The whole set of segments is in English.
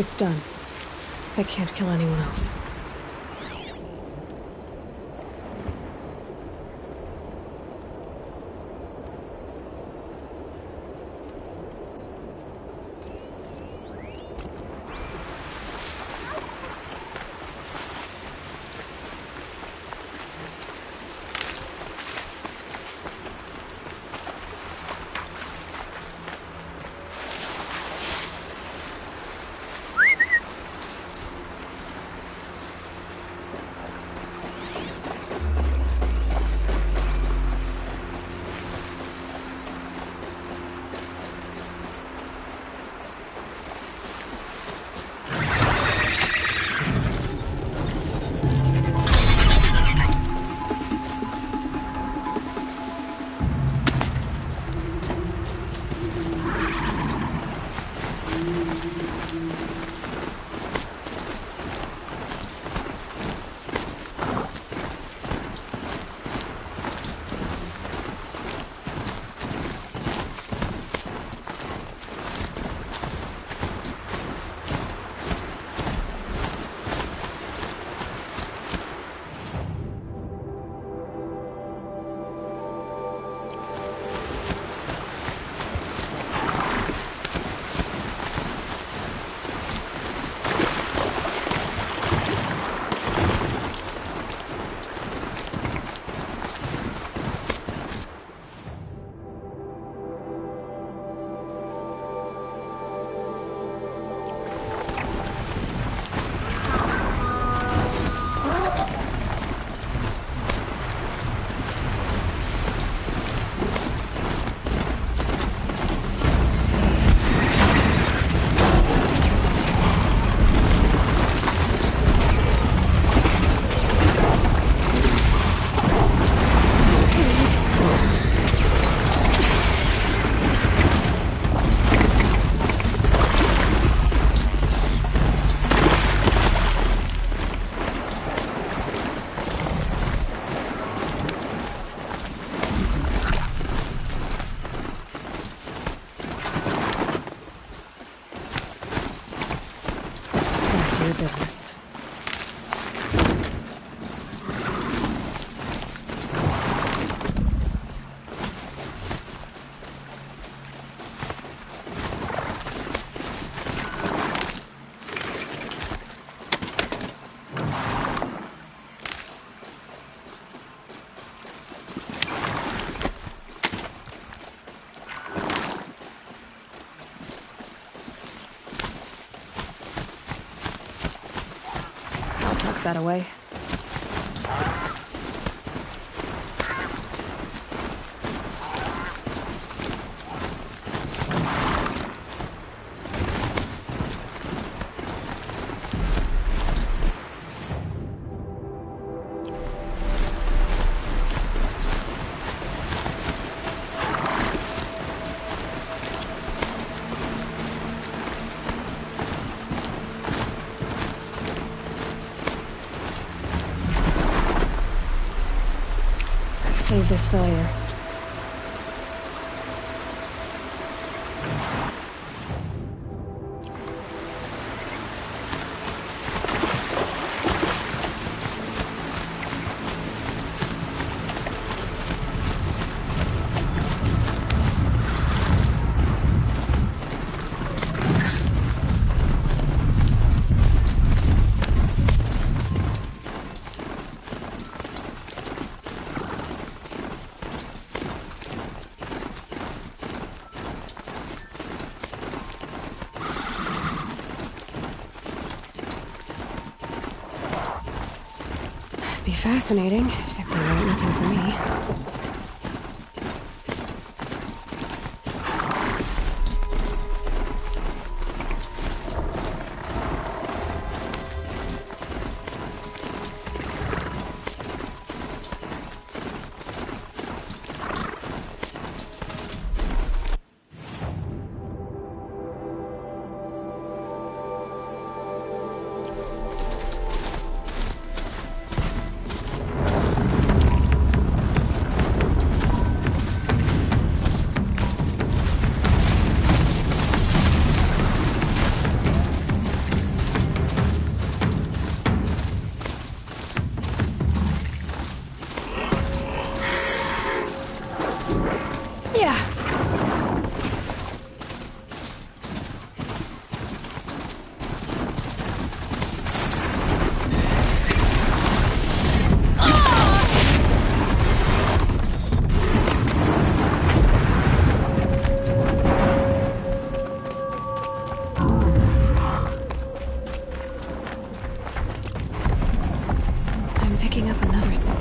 It's done. I can't kill anyone else. Your business. Tuck that away. Save this for later. Be fascinating if they weren't looking for me. Yeah. I'm picking up another signal.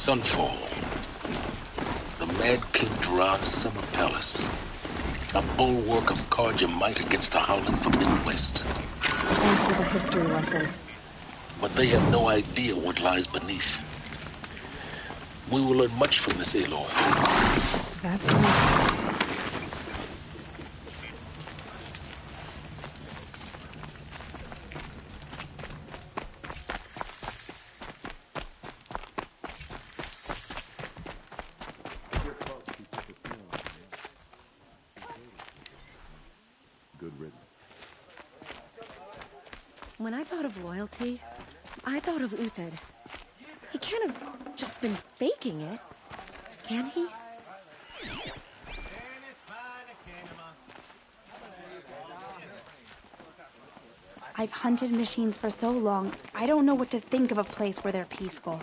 Sunfall. The Mad King Duran's summer palace. A bulwark of guard your might against the howling forbidden west. Thanks for the history lesson. But they have no idea what lies beneath. We will learn much from this Aloy. That's right. When I thought of loyalty, I thought of Uthid. He can't have just been faking it, can he? I've hunted machines for so long, I don't know what to think of a place where they're peaceful.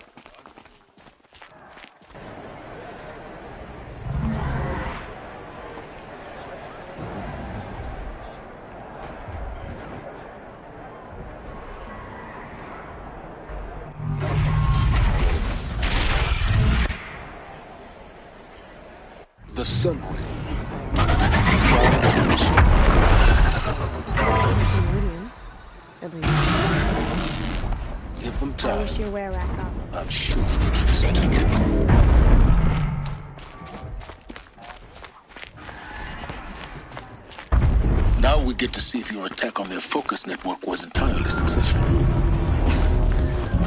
The sun ray. It's all some meridian. At least. Give them I time. wish your wear rack up. I'm sure they'll fix it. Now we get to see if your attack on their focus network was entirely successful.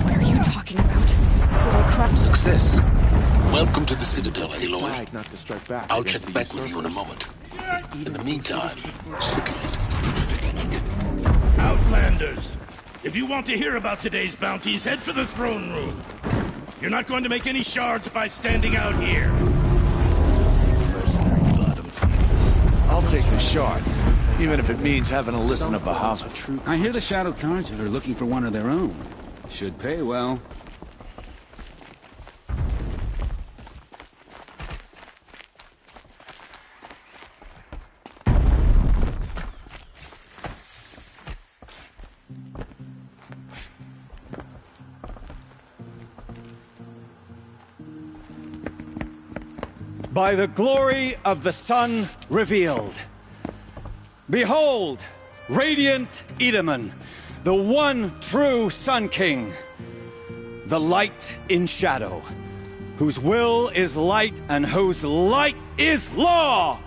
What are you talking about? Did I crack? Success. Welcome to the Citadel, Aloy. Decide not to strike back I'll against check the back with you in a moment. In the meantime, circulate. Outlanders! If you want to hear about today's bounties, head for the throne room. You're not going to make any shards by standing out here. I'll take the shards, even if it means having to listen to Bahamut. I hear the Shadow Cards are looking for one of their own. Should pay well. By the glory of the sun revealed. Behold, radiant Edaman, the one true Sun King, the light in shadow, whose will is light and whose light is law!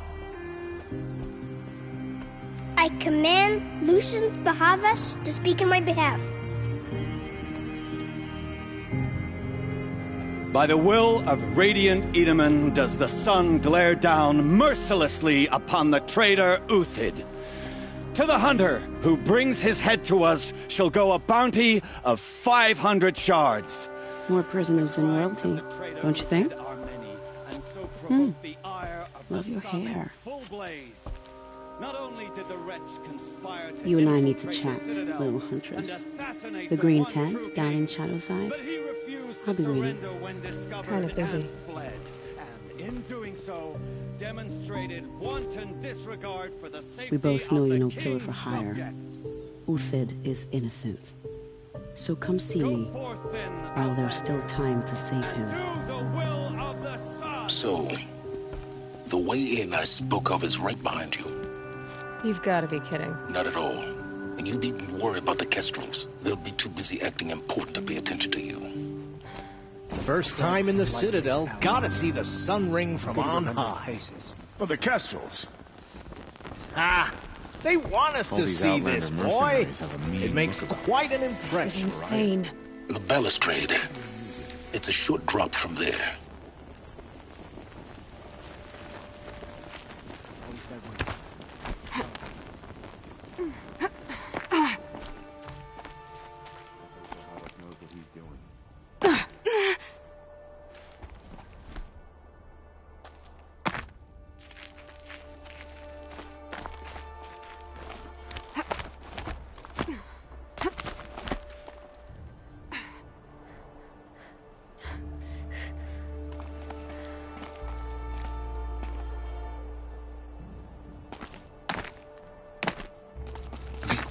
I command Lucius Bahavas to speak in my behalf. By the will of Radiant Edaman does the sun glare down mercilessly upon the traitor Uthid. To the hunter who brings his head to us shall go a bounty of 500 shards. More prisoners than royalty, don't you think? Love your hair. You and I need to chat, little huntress. The green tent down in Shadowside? I'll be waiting. Kind of busy. In doing so, demonstrated wanton disregard for the safety We both know of you're the no killer for king's hire. subjects. Uthid is innocent. So come see me while there's still time to save him. So, the way in I spoke of is right behind you. You've got to be kidding. Not at all. And you needn't worry about the Kestrels. They'll be too busy acting important to pay attention to you. First time in the Citadel, gotta see the sun ring from on high. Well, the Kestrels. Ah, they want us to see this, boy. It makes quite an This is impression, insane. The balustrade. It's a short drop from there.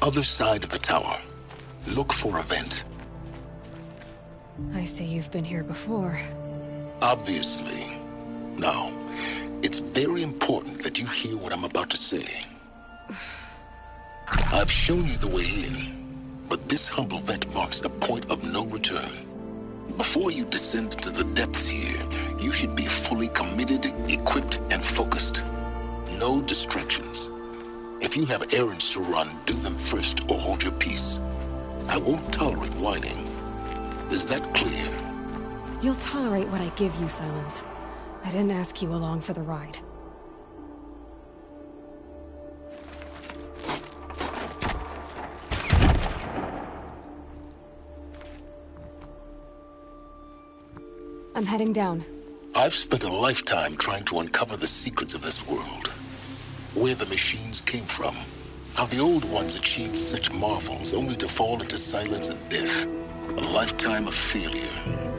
Other side of the tower. Look for a vent. I see you've been here before. Obviously. Now, it's very important that you hear what I'm about to say. I've shown you the way in, but this humble vent marks a point of no return. Before you descend into the depths here, you should be fully committed, equipped, and focused. No distractions. If you have errands to run, do them first or hold your peace. I won't tolerate whining. Is that clear? You'll tolerate what I give you, Silence. I didn't ask you along for the ride. I'm heading down. I've spent a lifetime trying to uncover the secrets of this world. Where the machines came from. How the old ones achieved such marvels only to fall into silence and death. A lifetime of failure,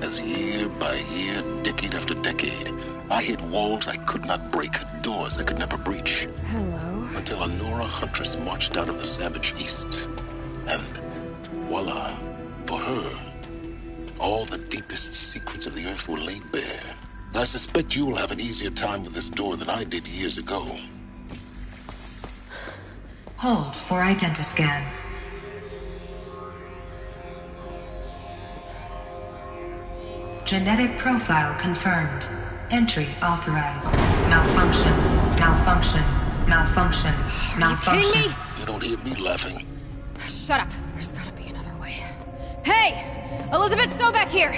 as year by year, decade after decade, I hit walls I could not break, doors I could never breach. Hello. Until a Nora huntress marched out of the savage east. And voila, for her, all the deepest secrets of the earth were laid bare. I suspect you will have an easier time with this door than I did years ago. Hold for identiscan. Genetic profile confirmed. Entry authorized. Malfunction. Malfunction. Malfunction. Malfunction. Are you kidding me? You don't hear me laughing. Shut up. There's gotta be another way. Hey! Elizabeth Sobek here!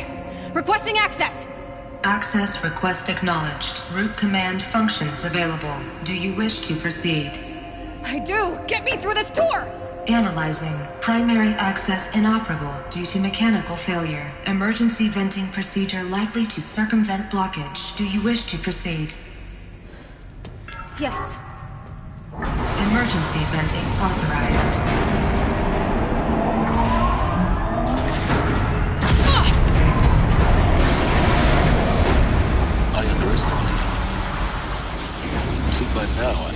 Requesting access! Access request acknowledged. Root command functions available. Do you wish to proceed? I do! Get me through this tour! Analyzing. Primary access inoperable due to mechanical failure. Emergency venting procedure likely to circumvent blockage. Do you wish to proceed? Yes. Emergency venting authorized. I underestimated you. See, by now,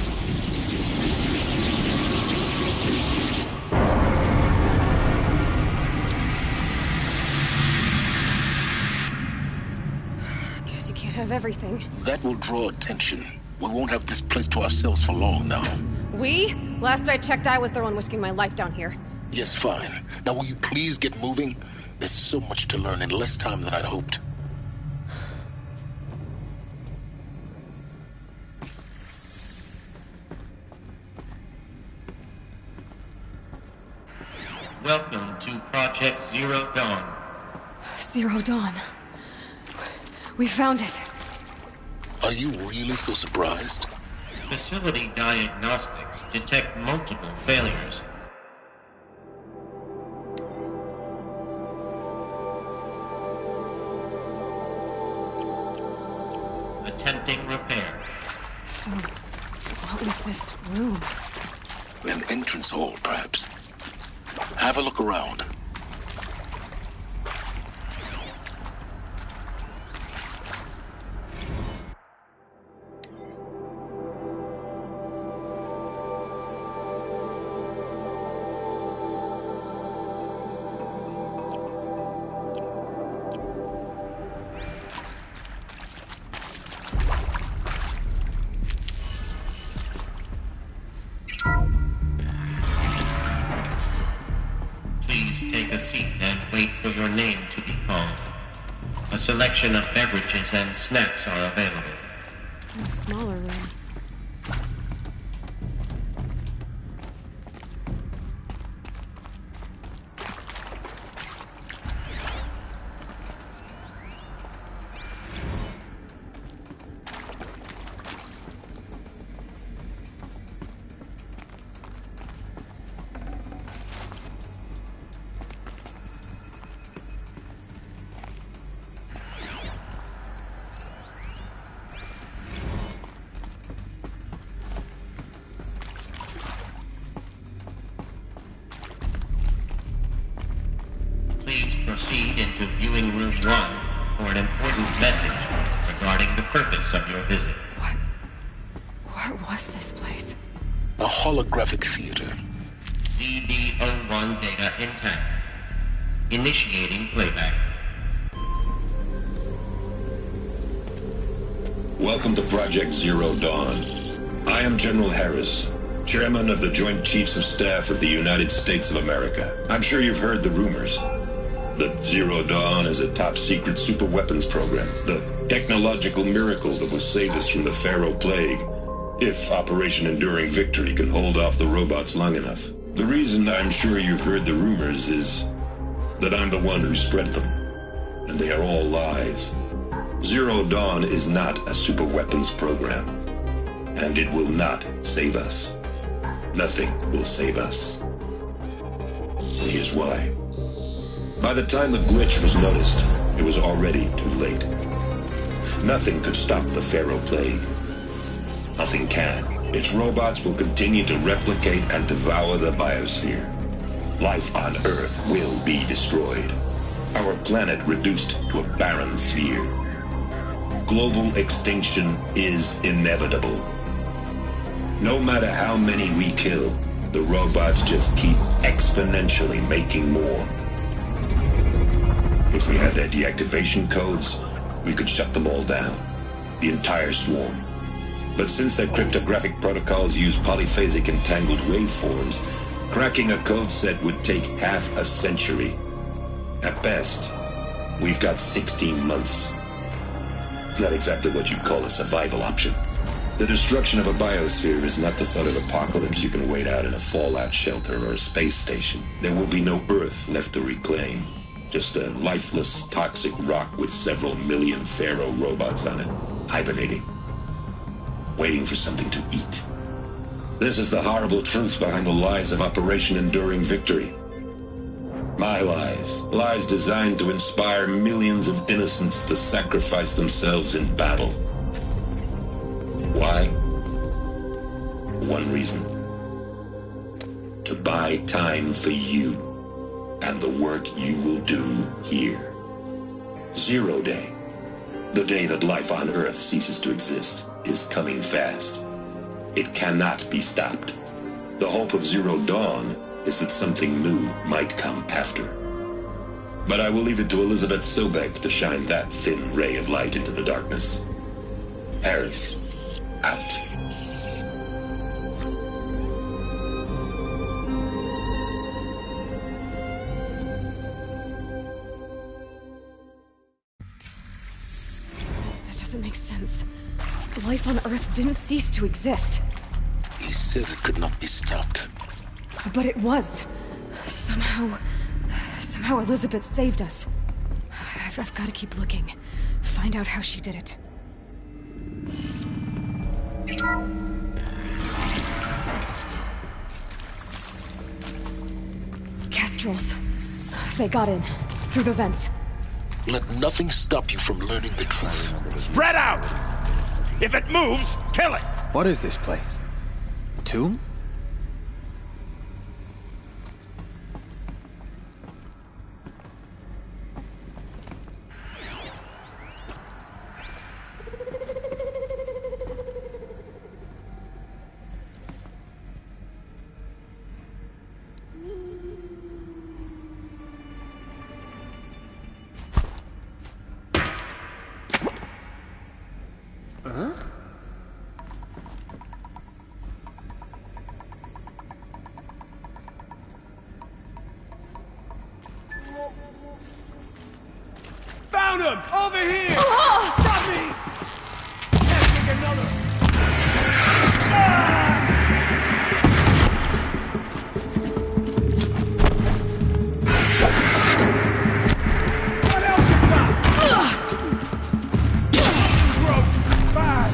Guess you can't have everything. that will draw attention. We won't have this place to ourselves for long now. We? Last I checked, I was the one risking my life down here. Yes, fine. Now will you please get moving? There's so much to learn in less time than I'd hoped. Welcome to Project Zero Dawn. Zero Dawn. We found it. Are you really so surprised? Facility diagnostics detect multiple failures. Attempting repair. So, what was this room? An entrance hall, perhaps. Have a look around. Take a seat and wait for your name to be called. A selection of beverages and snacks are available. In a smaller room. Proceed into viewing room 1 for an important message regarding the purpose of your visit. What was this place? A holographic theater. CD01 data intact. Initiating playback. Welcome to Project Zero Dawn. I am General Harris, Chairman of the Joint Chiefs of Staff of the United States of America. I'm sure you've heard the rumors that Zero Dawn is a top-secret superweapons program, the technological miracle that will save us from the Pharaoh Plague, if Operation Enduring Victory can hold off the robots long enough. The reason I'm sure you've heard the rumors is that I'm the one who spread them, and they are all lies. Zero Dawn is not a superweapons program, and it will not save us. Nothing will save us. And here's why. By the time the glitch was noticed, it was already too late. Nothing could stop the Pharaoh Plague. Nothing can. Its robots will continue to replicate and devour the biosphere. Life on Earth will be destroyed. Our planet reduced to a barren sphere. Global extinction is inevitable. No matter how many we kill, the robots just keep exponentially making more. If we had their deactivation codes, we could shut them all down. The entire swarm. But since their cryptographic protocols use polyphasic entangled waveforms, cracking a code set would take half a century. At best, we've got 16 months. Not exactly what you'd call a survival option. The destruction of a biosphere is not the sort of apocalypse you can wait out in a fallout shelter or a space station. There will be no Earth left to reclaim. Just a lifeless, toxic rock with several million Pharaoh robots on it, hibernating, waiting for something to eat. This is the horrible truth behind the lies of Operation Enduring Victory. My lies. Lies designed to inspire millions of innocents to sacrifice themselves in battle. Why? One reason. To buy time for you. And the work you will do here. Zero Day, the day that life on Earth ceases to exist, is coming fast. It cannot be stopped. The hope of Zero Dawn is that something new might come after. But I will leave it to Elizabeth Sobek to shine that thin ray of light into the darkness. Harris, out. Doesn't make sense. Life on Earth didn't cease to exist. He said it could not be stopped. But it was. Somehow Elizabeth saved us. I've got to keep looking. Find out how she did it. Kestrels. They got in. Through the vents. Let nothing stop you from learning the truth. Spread out! If it moves, kill it! What is this place? A tomb? Found him! Over here! Got me! Can't take another! What else you got? Broke! Bad!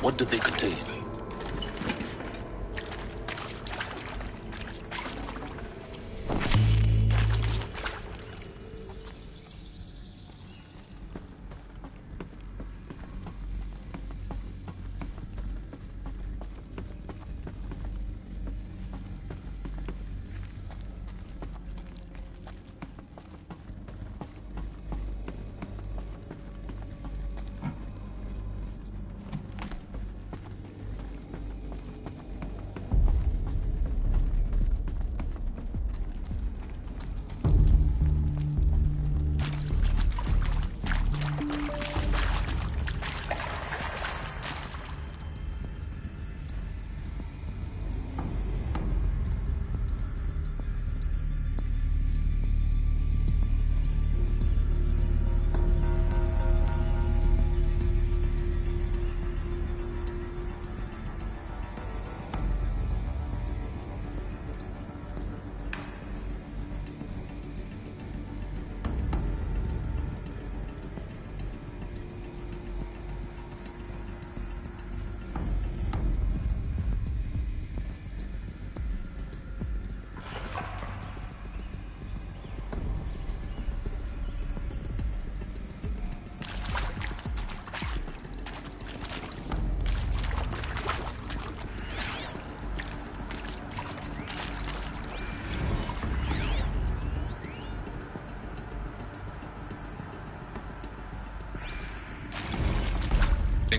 What did they contain?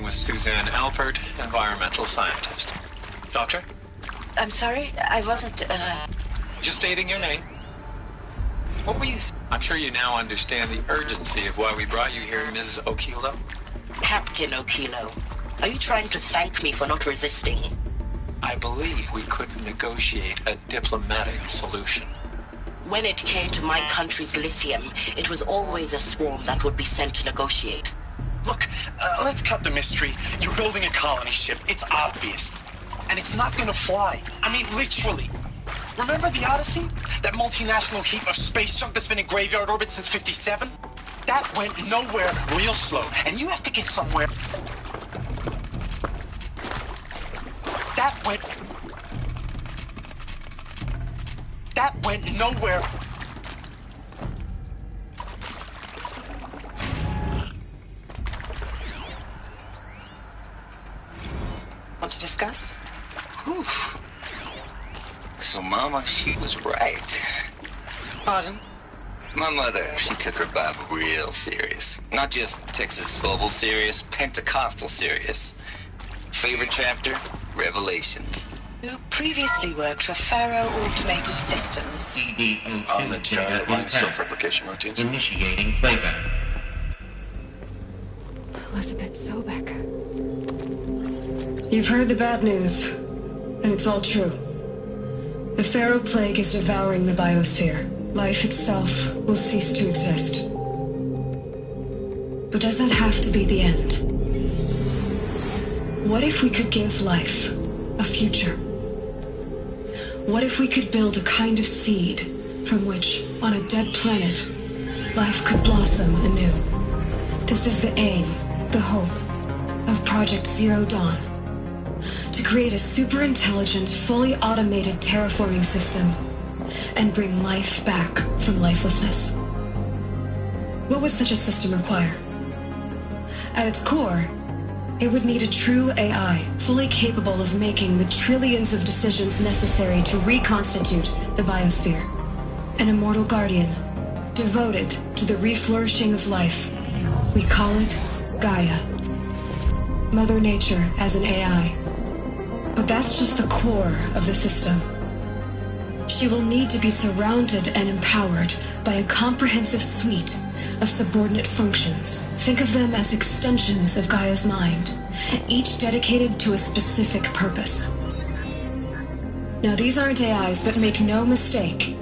With Suzanne Alpert, environmental scientist. Doctor? I'm sorry, I wasn't, Just stating your name. What were you I'm sure you now understand the urgency of why we brought you here, Ms. Okilo. Captain Okilo. Are you trying to thank me for not resisting? I believe we could negotiate a diplomatic solution. When it came to my country's lithium, it was always a swarm that would be sent to negotiate. Look, let's cut the mystery. You're building a colony ship. It's obvious. And it's not gonna fly. I mean, literally. Remember the Odyssey? That multinational heap of space junk that's been in graveyard orbit since '57? That went nowhere real slow. And you have to get somewhere. That went That went nowhere. Want to discuss? Whew. So, Mama, she was right. Pardon? My mother, she took her Bible real serious. Not just Texas Global serious, Pentecostal serious. Favorite chapter? Revelations. Who previously worked for Pharaoh Automated Systems. CDO2 On the giant data self-replication routines. Initiating playback. Elizabeth Sobek. You've heard the bad news, and it's all true. The Pharaoh Plague is devouring the biosphere. Life itself will cease to exist. But does that have to be the end? What if we could give life a future? What if we could build a kind of seed from which, on a dead planet, life could blossom anew? This is the aim, the hope, of Project Zero Dawn. To create a super-intelligent, fully automated terraforming system and bring life back from lifelessness. What would such a system require? At its core, it would need a true AI, fully capable of making the trillions of decisions necessary to reconstitute the biosphere. An immortal guardian, devoted to the reflourishing of life. We call it Gaia. Mother Nature as an AI. But that's just the core of the system. She will need to be surrounded and empowered by a comprehensive suite of subordinate functions. Think of them as extensions of Gaia's mind, each dedicated to a specific purpose. Now, these aren't AIs, but make no mistake,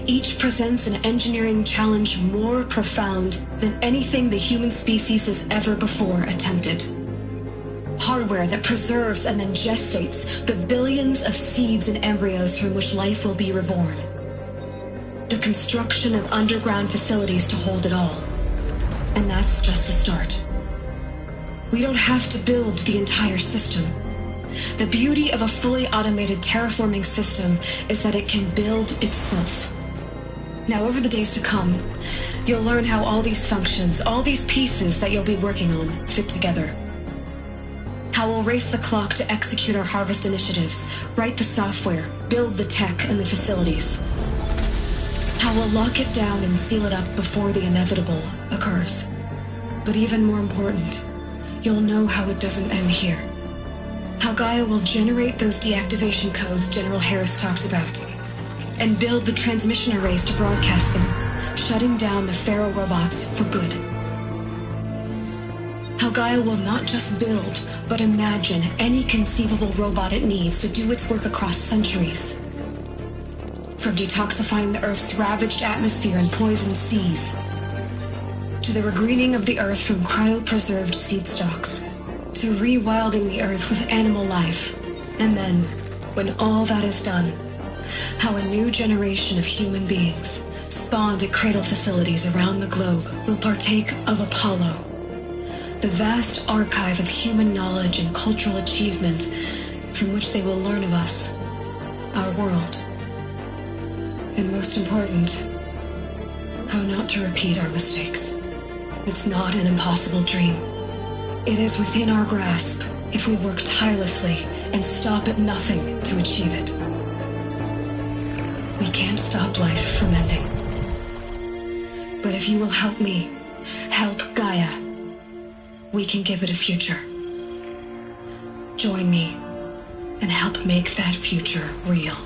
each presents an engineering challenge more profound than anything the human species has ever before attempted. Hardware that preserves and then gestates the billions of seeds and embryos from which life will be reborn. The construction of underground facilities to hold it all. And that's just the start. We don't have to build the entire system. The beauty of a fully automated terraforming system is that it can build itself. Now, over the days to come, you'll learn how all these functions, all these pieces that you'll be working on, fit together. How we'll race the clock to execute our harvest initiatives, write the software, build the tech and the facilities. How we'll lock it down and seal it up before the inevitable occurs. But even more important, you'll know how it doesn't end here. How Gaia will generate those deactivation codes General Harris talked about, and build the transmission arrays to broadcast them, shutting down the Pharaoh robots for good. How Gaia will not just build, but imagine any conceivable robot it needs to do its work across centuries. From detoxifying the Earth's ravaged atmosphere and poisoned seas, to the regreening of the Earth from cryopreserved seed stalks, to rewilding the Earth with animal life. And then, when all that is done, how a new generation of human beings, spawned at cradle facilities around the globe, will partake of Apollo, the vast archive of human knowledge and cultural achievement from which they will learn of us, our world. And most important, how not to repeat our mistakes. It's not an impossible dream. It is within our grasp if we work tirelessly and stop at nothing to achieve it. We can't stop life from ending. But if you will help me, help Gaia, we can give it a future. Join me and help make that future real.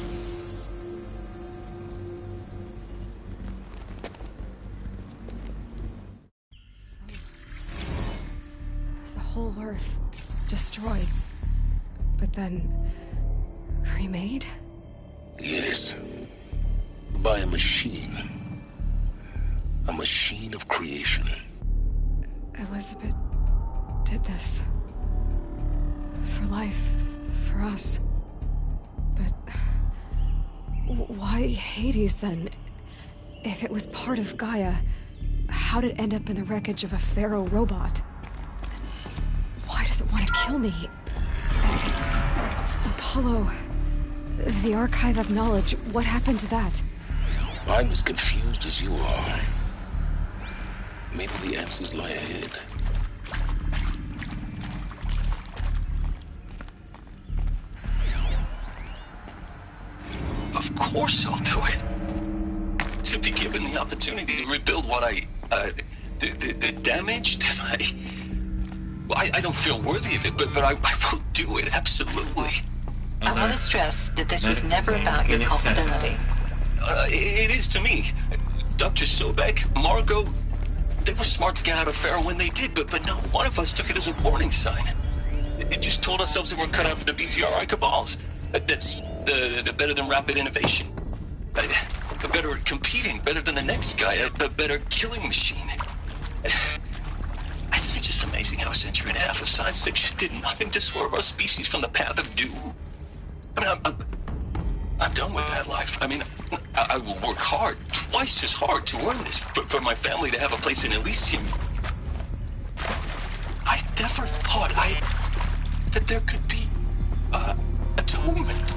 The whole Earth destroyed, but then remade? Yes. By a machine. A machine of creation. Elizabeth did this. For life, for us. But why Hades then? If it was part of Gaia, how did it end up in the wreckage of a Pharaoh robot? Why does it want to kill me? Apollo, the archive of knowledge, what happened to that? I'm as confused as you are. Maybe the answers lie ahead. Of course I'll do it. To be given the opportunity to rebuild what the damage that I don't feel worthy of it, but I will do it, absolutely. I want to stress that this was never about your culpability. It is to me. Dr. Sobek, Margot, they were smart to get out of Pharaoh when they did, but not one of us took it as a warning sign. It just told ourselves that we're cut out for the BTRI cabals. That's the better than rapid innovation. The better at competing, better than the next guy, a better killing machine. It's just amazing how a century and a half of science fiction did nothing to swerve our species from the path of doom. I mean, I'm done with that life. I mean, I will work hard, twice as hard to earn this, for my family to have a place in Elysium. I never thought that there could be, atonement.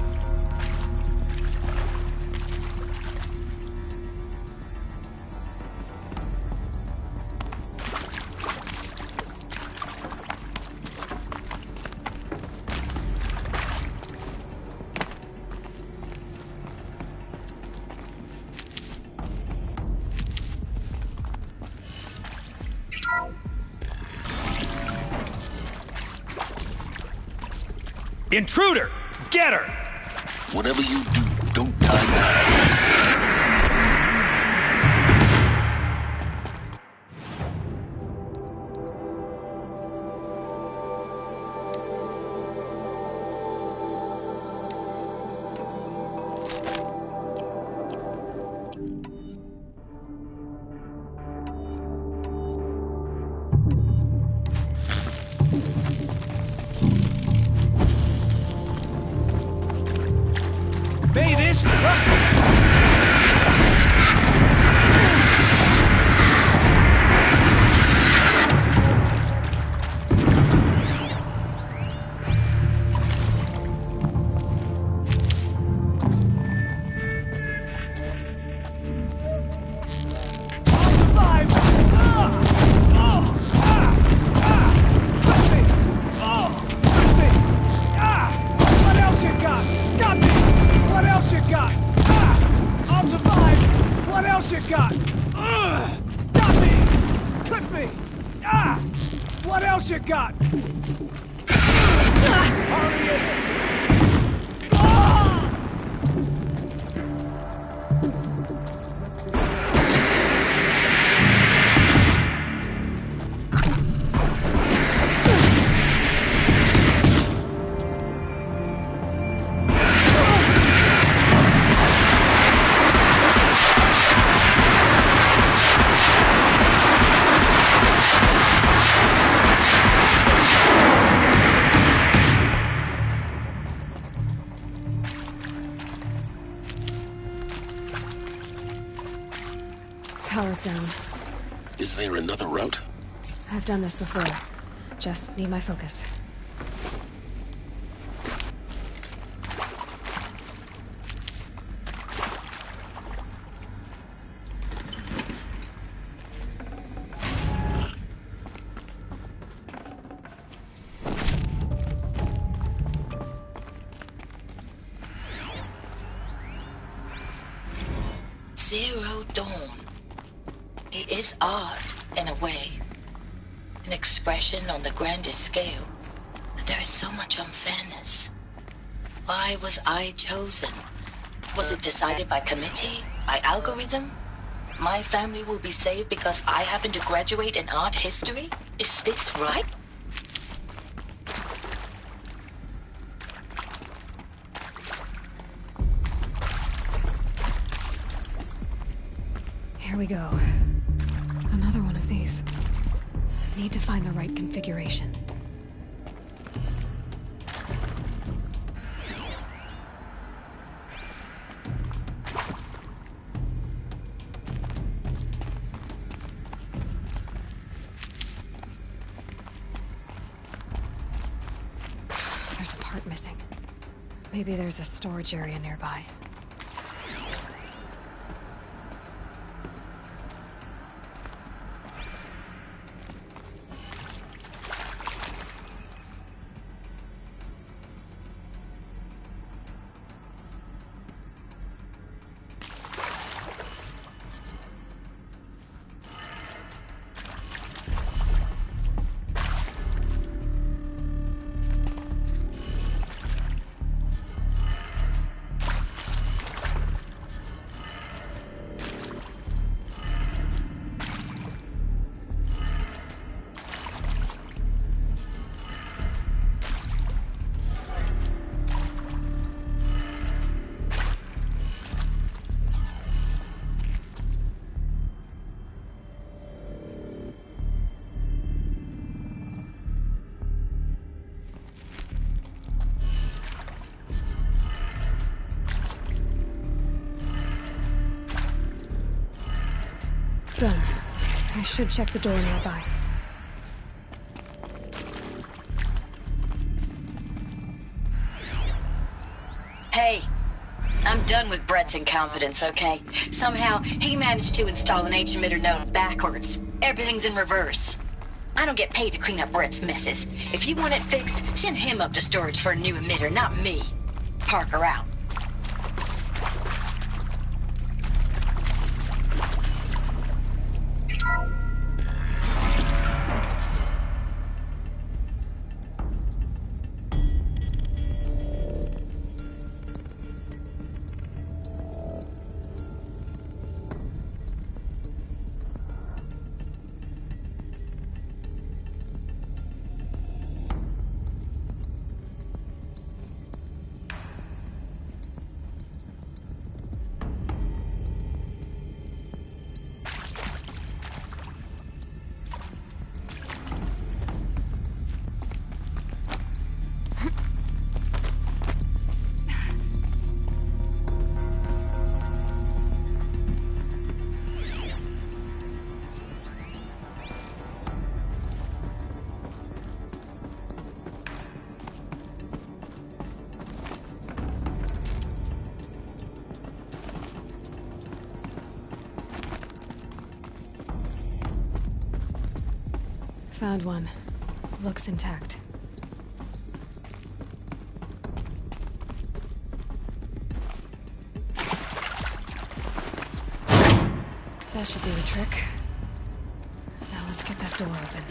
Intruder! Get her! Whatever you do, don't die now. May this Power's down. Is there another route? I've done this before. Just need my focus. Zero Dawn. It is art, in a way. An expression on the grandest scale. But there is so much unfairness. Why was I chosen? Was it decided by committee? By algorithm? My family will be saved because I happen to graduate in art history? Is this right? Here we go. Another one of these. Need to find the right configuration. There's a part missing. Maybe there's a storage area nearby. Done. I should check the door nearby. Hey, I'm done with Brett's incompetence, okay? Somehow, he managed to install an H-emitter node backwards. Everything's in reverse. I don't get paid to clean up Brett's messes. If you want it fixed, send him up to storage for a new emitter, not me. Parker out. Found one. Looks intact. That should do the trick. Now let's get that door open.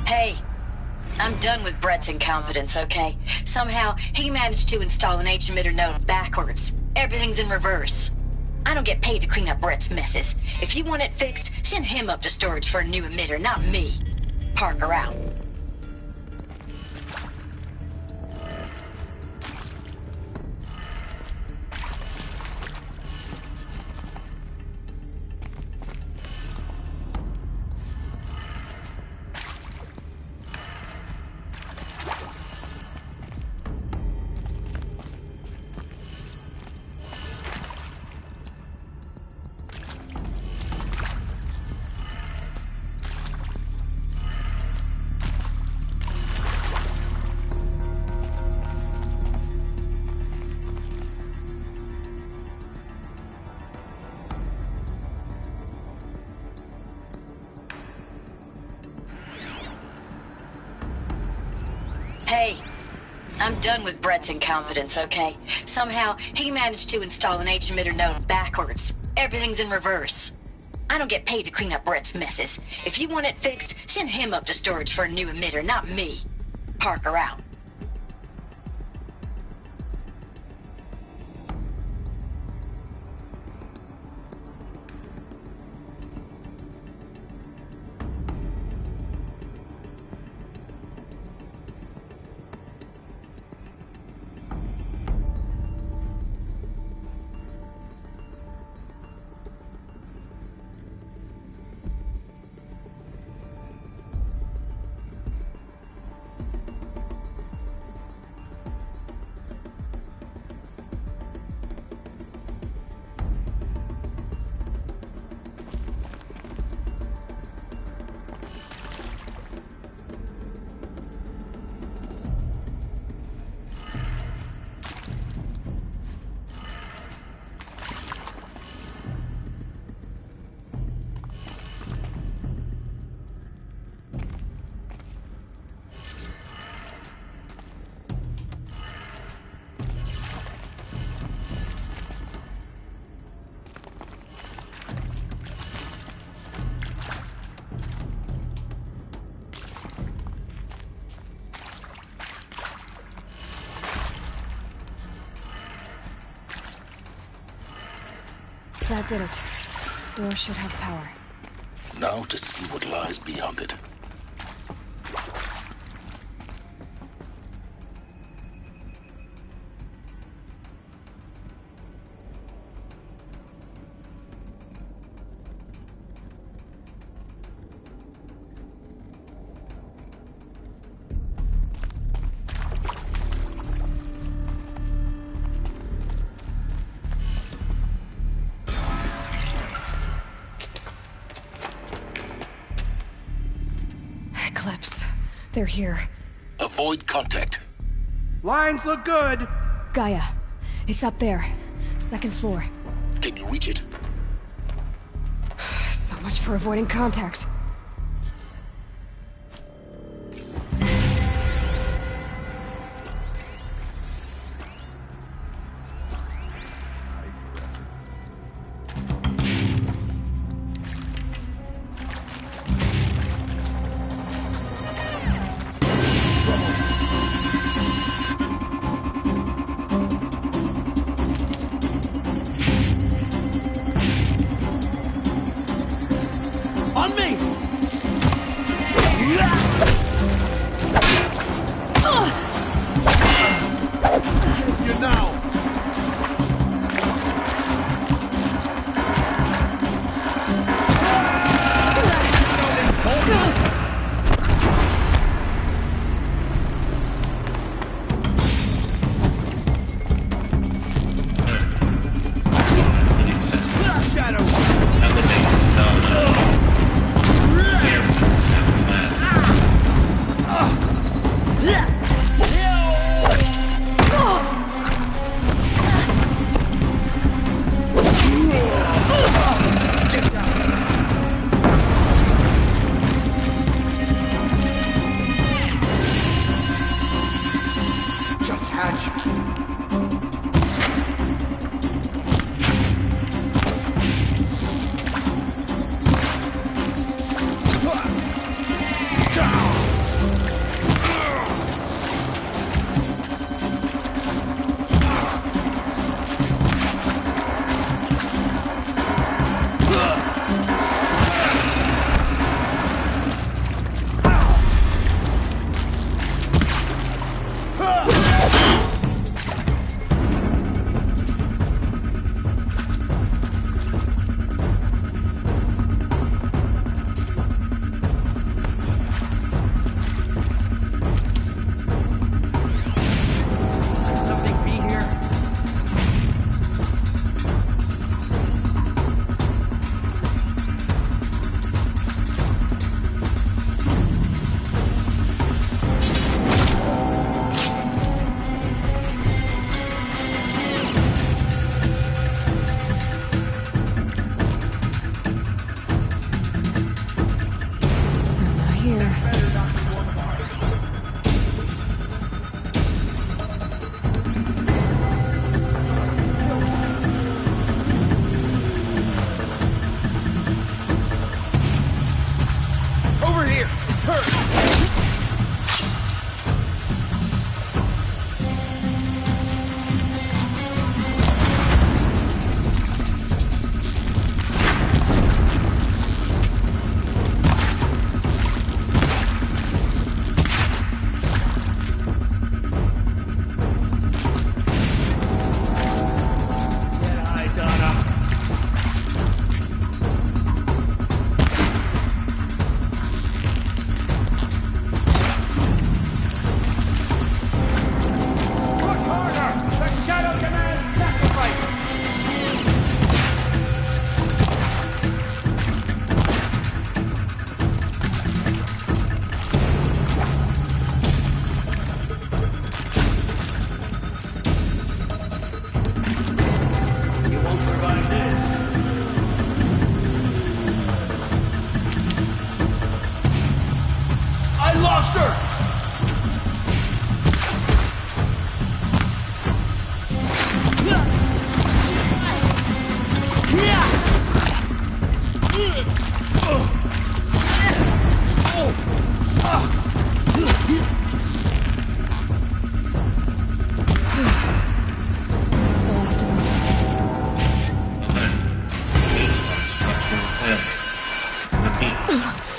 Hey, I'm done with Brett's incompetence, okay? Somehow, he managed to install an H-emitter node backwards. Everything's in reverse. I don't get paid to clean up Brett's messes. If you want it fixed, send him up to storage for a new emitter, not me. Parker out. Hey, I'm done with Brett's incompetence, okay? Somehow, he managed to install an H-emitter node backwards. Everything's in reverse. I don't get paid to clean up Brett's messes. If you want it fixed, send him up to storage for a new emitter, not me. Parker out. That did it. Door should have power. Now to see what lies beyond it. They're here. Avoid contact. Lines look good. Gaia, it's up there. Second floor. Can you reach it? So much for avoiding contact. On me!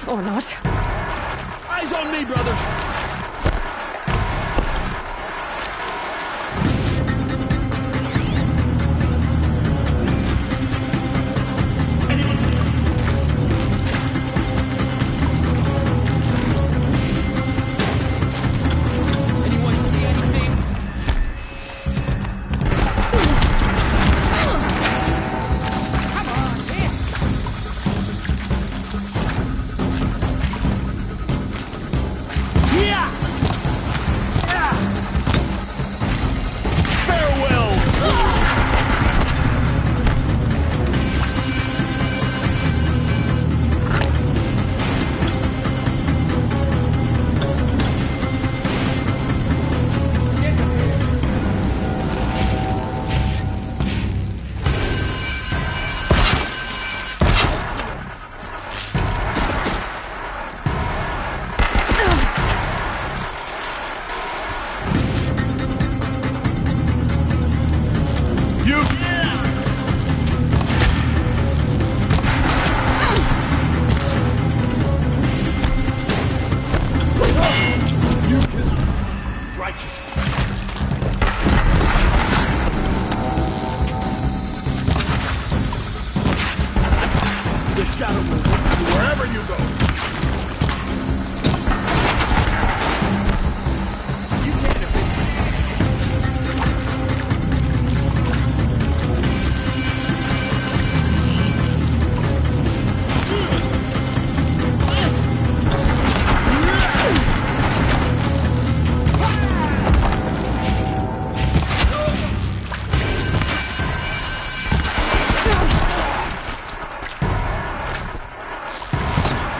Or not. Eyes on me, brother!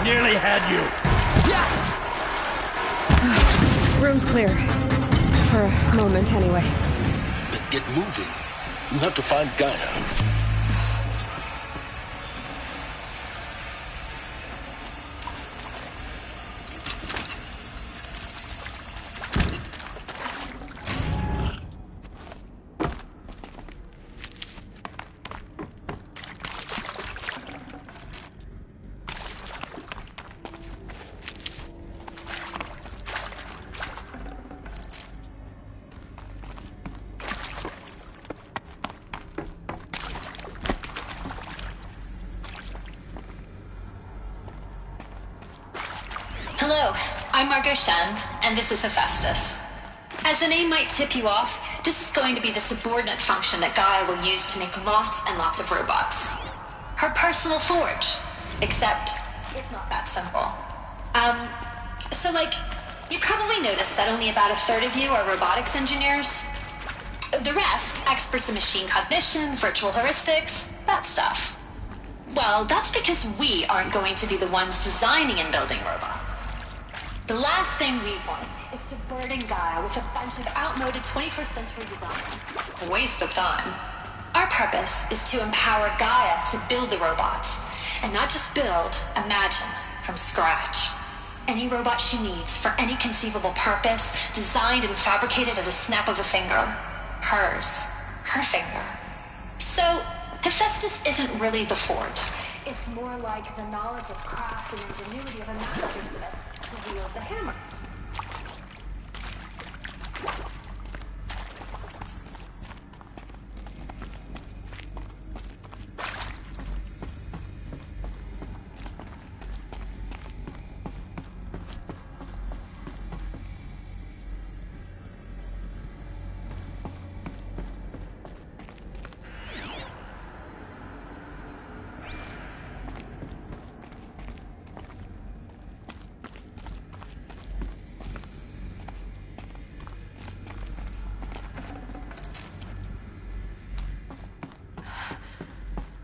Nearly had you. Room's clear. For a moment, anyway. Then get moving. You have to find Gaia. Hello, I'm Margot Shen, and this is Hephaestus. As the name might tip you off, this is going to be the subordinate function that Gaia will use to make lots and lots of robots. Her personal forge. Except, it's not that simple. You probably noticed that only about a third of you are robotics engineers. The rest, experts in machine cognition, virtual heuristics, that stuff. Well, that's because we aren't going to be the ones designing and building robots. The last thing we want is to burden Gaia with a bunch of outmoded 21st century design. A waste of time. Our purpose is to empower Gaia to build the robots, and not just build, imagine, from scratch. Any robot she needs for any conceivable purpose, designed and fabricated at a snap of a finger. Hers. Her finger. So, Hephaestus isn't really the forge. It's more like the knowledge of craft and ingenuity of a mastersmith who wields the hammer.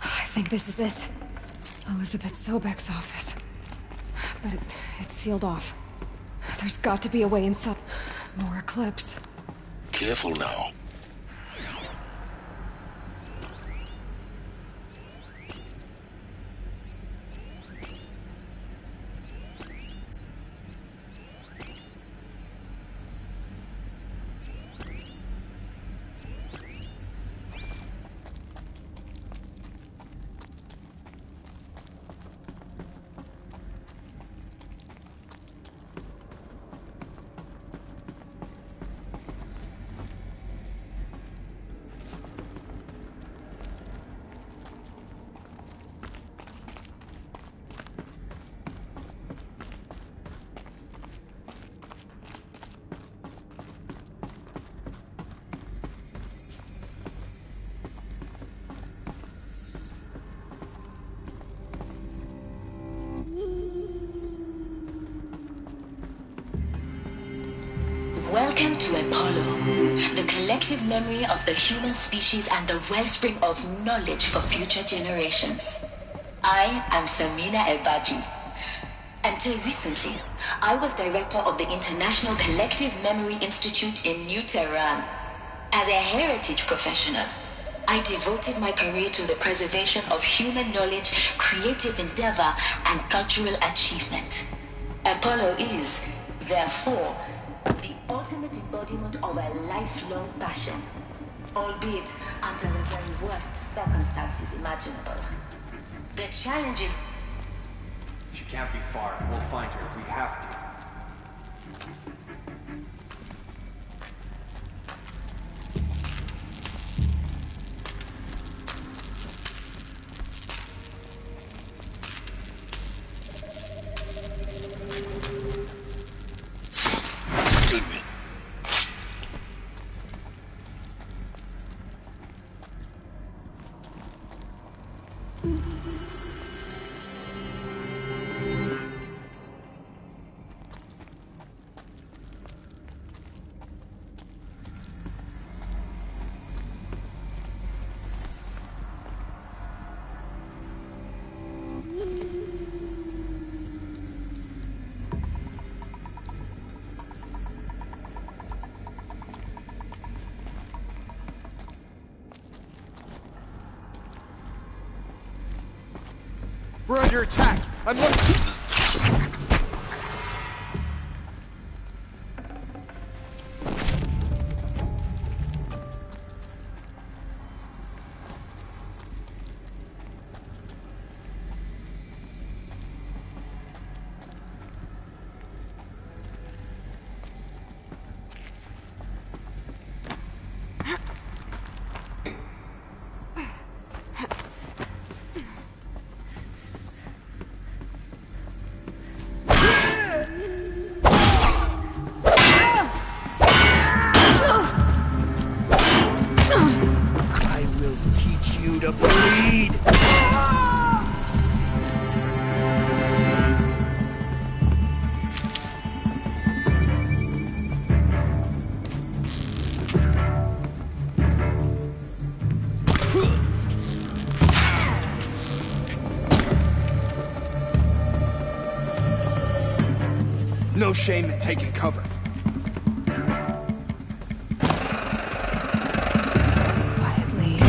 I think this is it. Elizabeth Sobek's office. But it's sealed off. There's got to be a way inside. More Eclipse. Careful now. Welcome to Apollo, the collective memory of the human species and the wellspring of knowledge for future generations. I am Samina Ebaji. Until recently, I was director of the International Collective Memory Institute in New Tehran. As a heritage professional, I devoted my career to the preservation of human knowledge, creative endeavor, and cultural achievement. Apollo is, therefore, the ultimate embodiment of a lifelong passion, albeit under the very worst circumstances imaginable. The challenge is... She can't be far. We'll find her if we have to. We're under attack. I'm looking. No shame in taking cover. Quietly.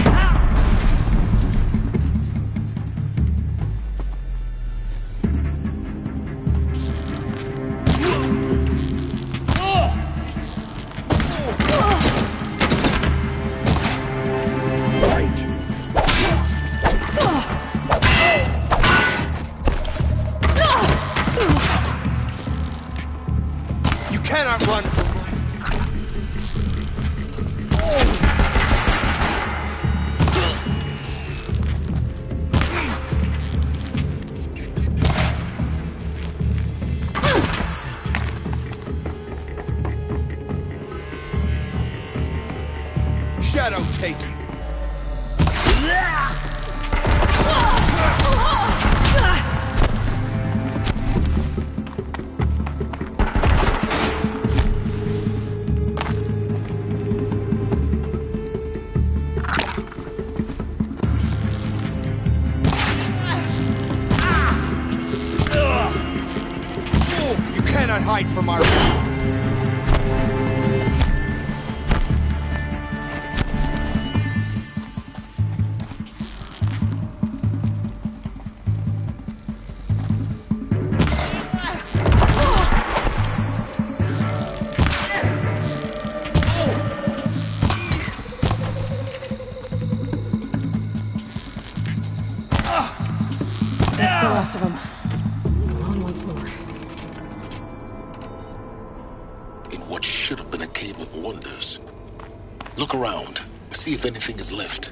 Hide from our... That's the last of them. Go on once more. What should have been a cave of wonders. Look around, see if anything is left.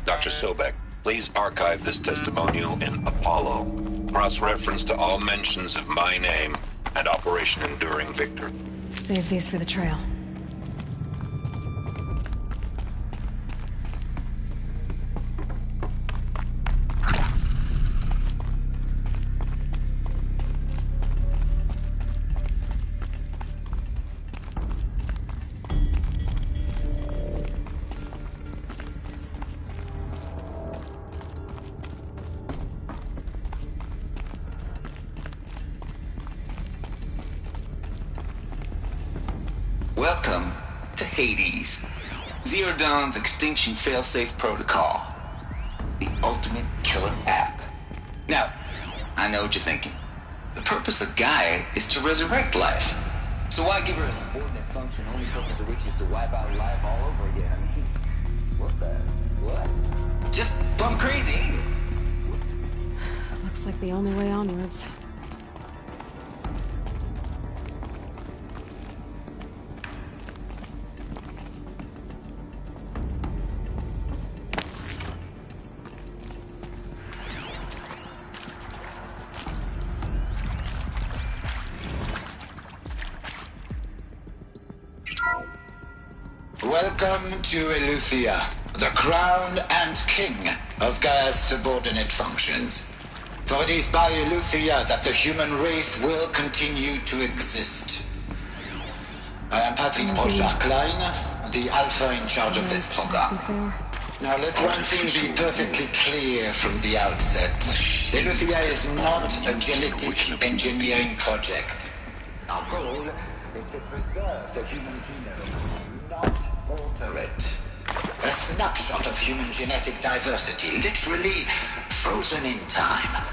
Dr. Sobek, please archive this testimonial in Apollo. Cross-reference to all mentions of my name and Operation Enduring Victor. Save these for the trail. Welcome to Hades, Zero Dawn's extinction failsafe protocol. The ultimate killer app. Now, I know what you're thinking. The purpose of Gaia is to resurrect life. So why give her a subordinate function only purpose of which is to wipe out life all over again? I mean, what? Just plumb crazy, ain't it? Looks like the only way onwards. Welcome to Eleuthia, the crown and king of Gaia's subordinate functions. For it is by Eleuthia that the human race will continue to exist. I am Patrick Brochard-Klein, the alpha in charge of this program. Now let one thing be perfectly clear from the outset. Eleuthia is not a genetic engineering project. Our goal is to preserve the human genome, not alter it. A snapshot of human genetic diversity, literally frozen in time.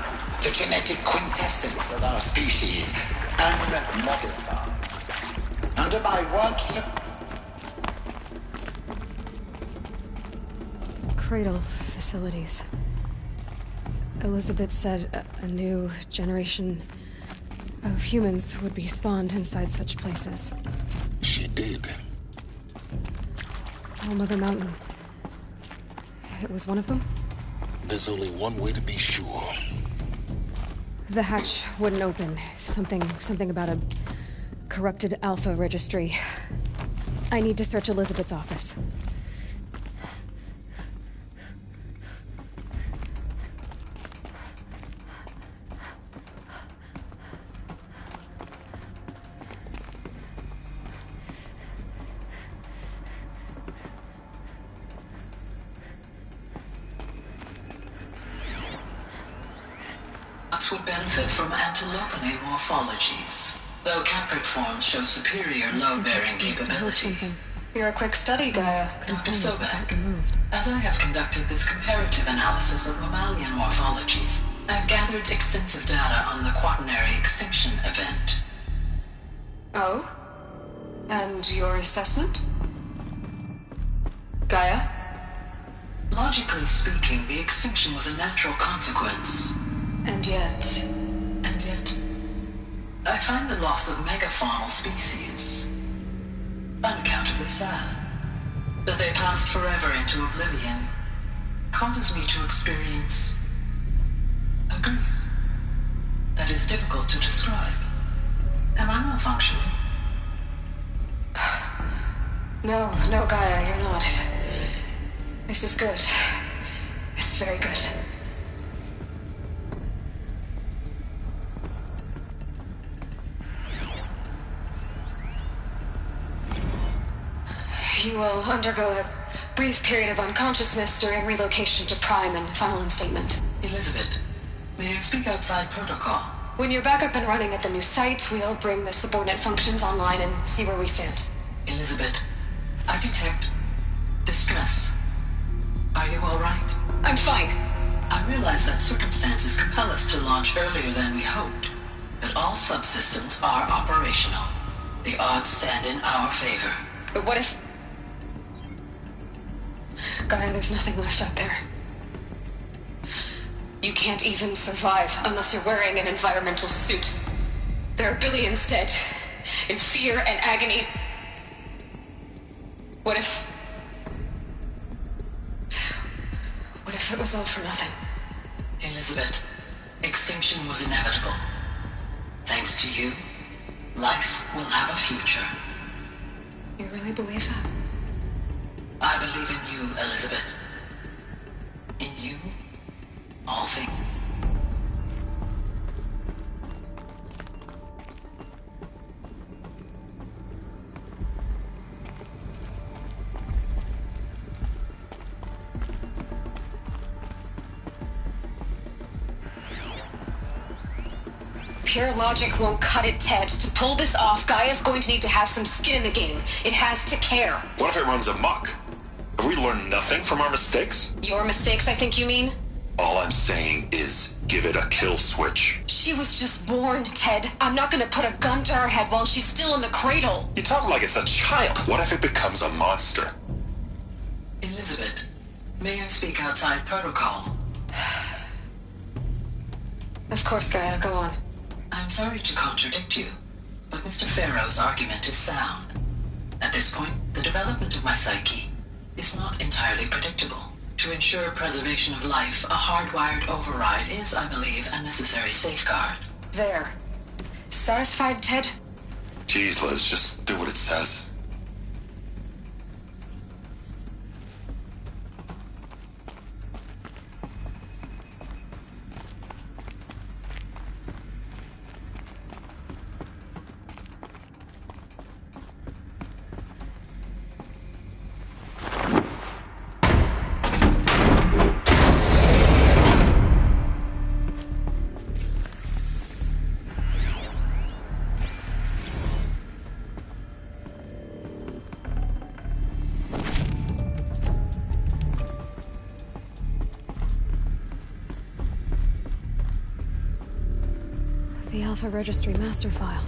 The genetic quintessence of our species, unmodified. Under my watch... Cradle facilities. Elizabeth said a new generation of humans would be spawned inside such places. She did. All Mother Mountain. It was one of them? There's only one way to be sure. The hatch wouldn't open. Something about a corrupted Alpha registry. I need to search Elizabeth's office. Would benefit from antilopine morphologies, though caprid forms show superior load-bearing capability. You're a quick study, Gaia. Dr. Sobek, as I have conducted this comparative analysis of mammalian morphologies, I've gathered extensive data on the quaternary extinction event. Oh? And your assessment? Gaia? Logically speaking, the extinction was a natural consequence. And yet, I find the loss of megafaunal species unaccountably sad. That they passed forever into oblivion causes me to experience a grief that is difficult to describe. Am I malfunctioning? No, Gaia, you're not. This is good. It's very good. You will undergo a brief period of unconsciousness during relocation to Prime and final instatement. Elizabeth, may I speak outside protocol? When you're back up and running at the new site, we'll bring the subordinate functions online and see where we stand. Elizabeth, I detect distress. Are you all right? I'm fine. I realize that circumstances compel us to launch earlier than we hoped, but all subsystems are operational. The odds stand in our favor. But what if... Gaia, there's nothing left out there. You can't even survive unless you're wearing an environmental suit. There are billions dead, in fear and agony. if it was all for nothing? Elizabeth, extinction was inevitable. Thanks to you, life will have a future. You really believe that? I believe in you, Elizabeth. In you, all things. Pure logic won't cut it, Ted. To pull this off, Gaia's going to need to have some skin in the game. It has to care. What if it runs amok? Have we learned nothing from our mistakes? Your mistakes, I think you mean? All I'm saying is, give it a kill switch. She was just born, Ted. I'm not gonna put a gun to her head while she's still in the cradle. You talk like it's a child. What if it becomes a monster? Elizabeth, may I speak outside protocol? Of course, Gaia, go on. I'm sorry to contradict you, but Mr. Farrow's argument is sound. At this point, the development of my psyche is not entirely predictable. To ensure preservation of life, a hardwired override is, I believe, a necessary safeguard. There. Satisfied, Ted? Jeez, Liz, just do what it says. The Alpha Registry master file.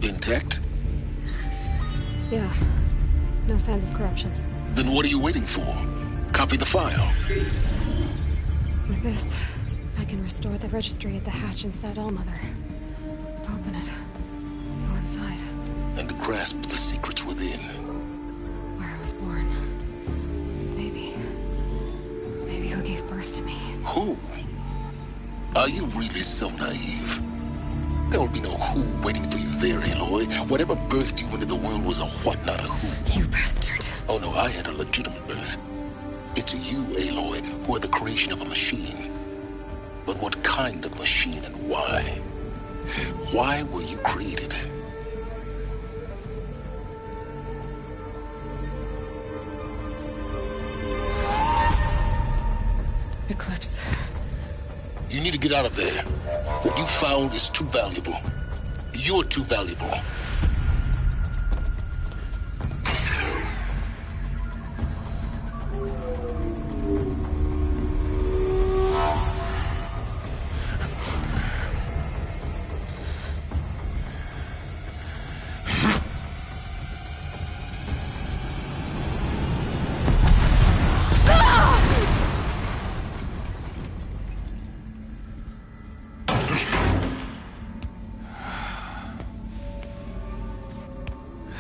Intact? Yeah. No signs of corruption. Then what are you waiting for? Copy the file. With this, I can restore the registry at the hatch inside Allmother. Open it. Go inside. And grasp the secrets within. Where I was born. Maybe who gave birth to me. Who? Are you really so naive? There will be no who waiting for you there, Aloy. Whatever birthed you into the world was a what, not a who. You bastard. Oh no, I had a legitimate birth. It's you, Aloy, who are the creation of a machine. But what kind of machine and why? Why were you created? Eclipse. You need to get out of there. What you found is too valuable. You're too valuable.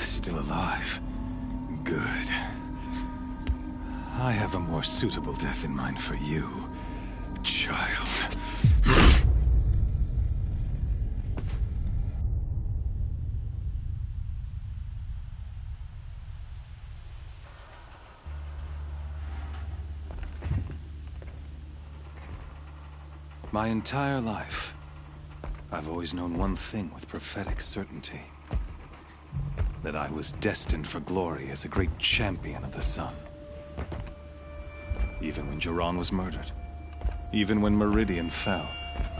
Still alive. Good. I have a more suitable death in mind for you, child. My entire life, I've always known one thing with prophetic certainty. That I was destined for glory as a great champion of the sun. Even when Jiran was murdered, even when Meridian fell,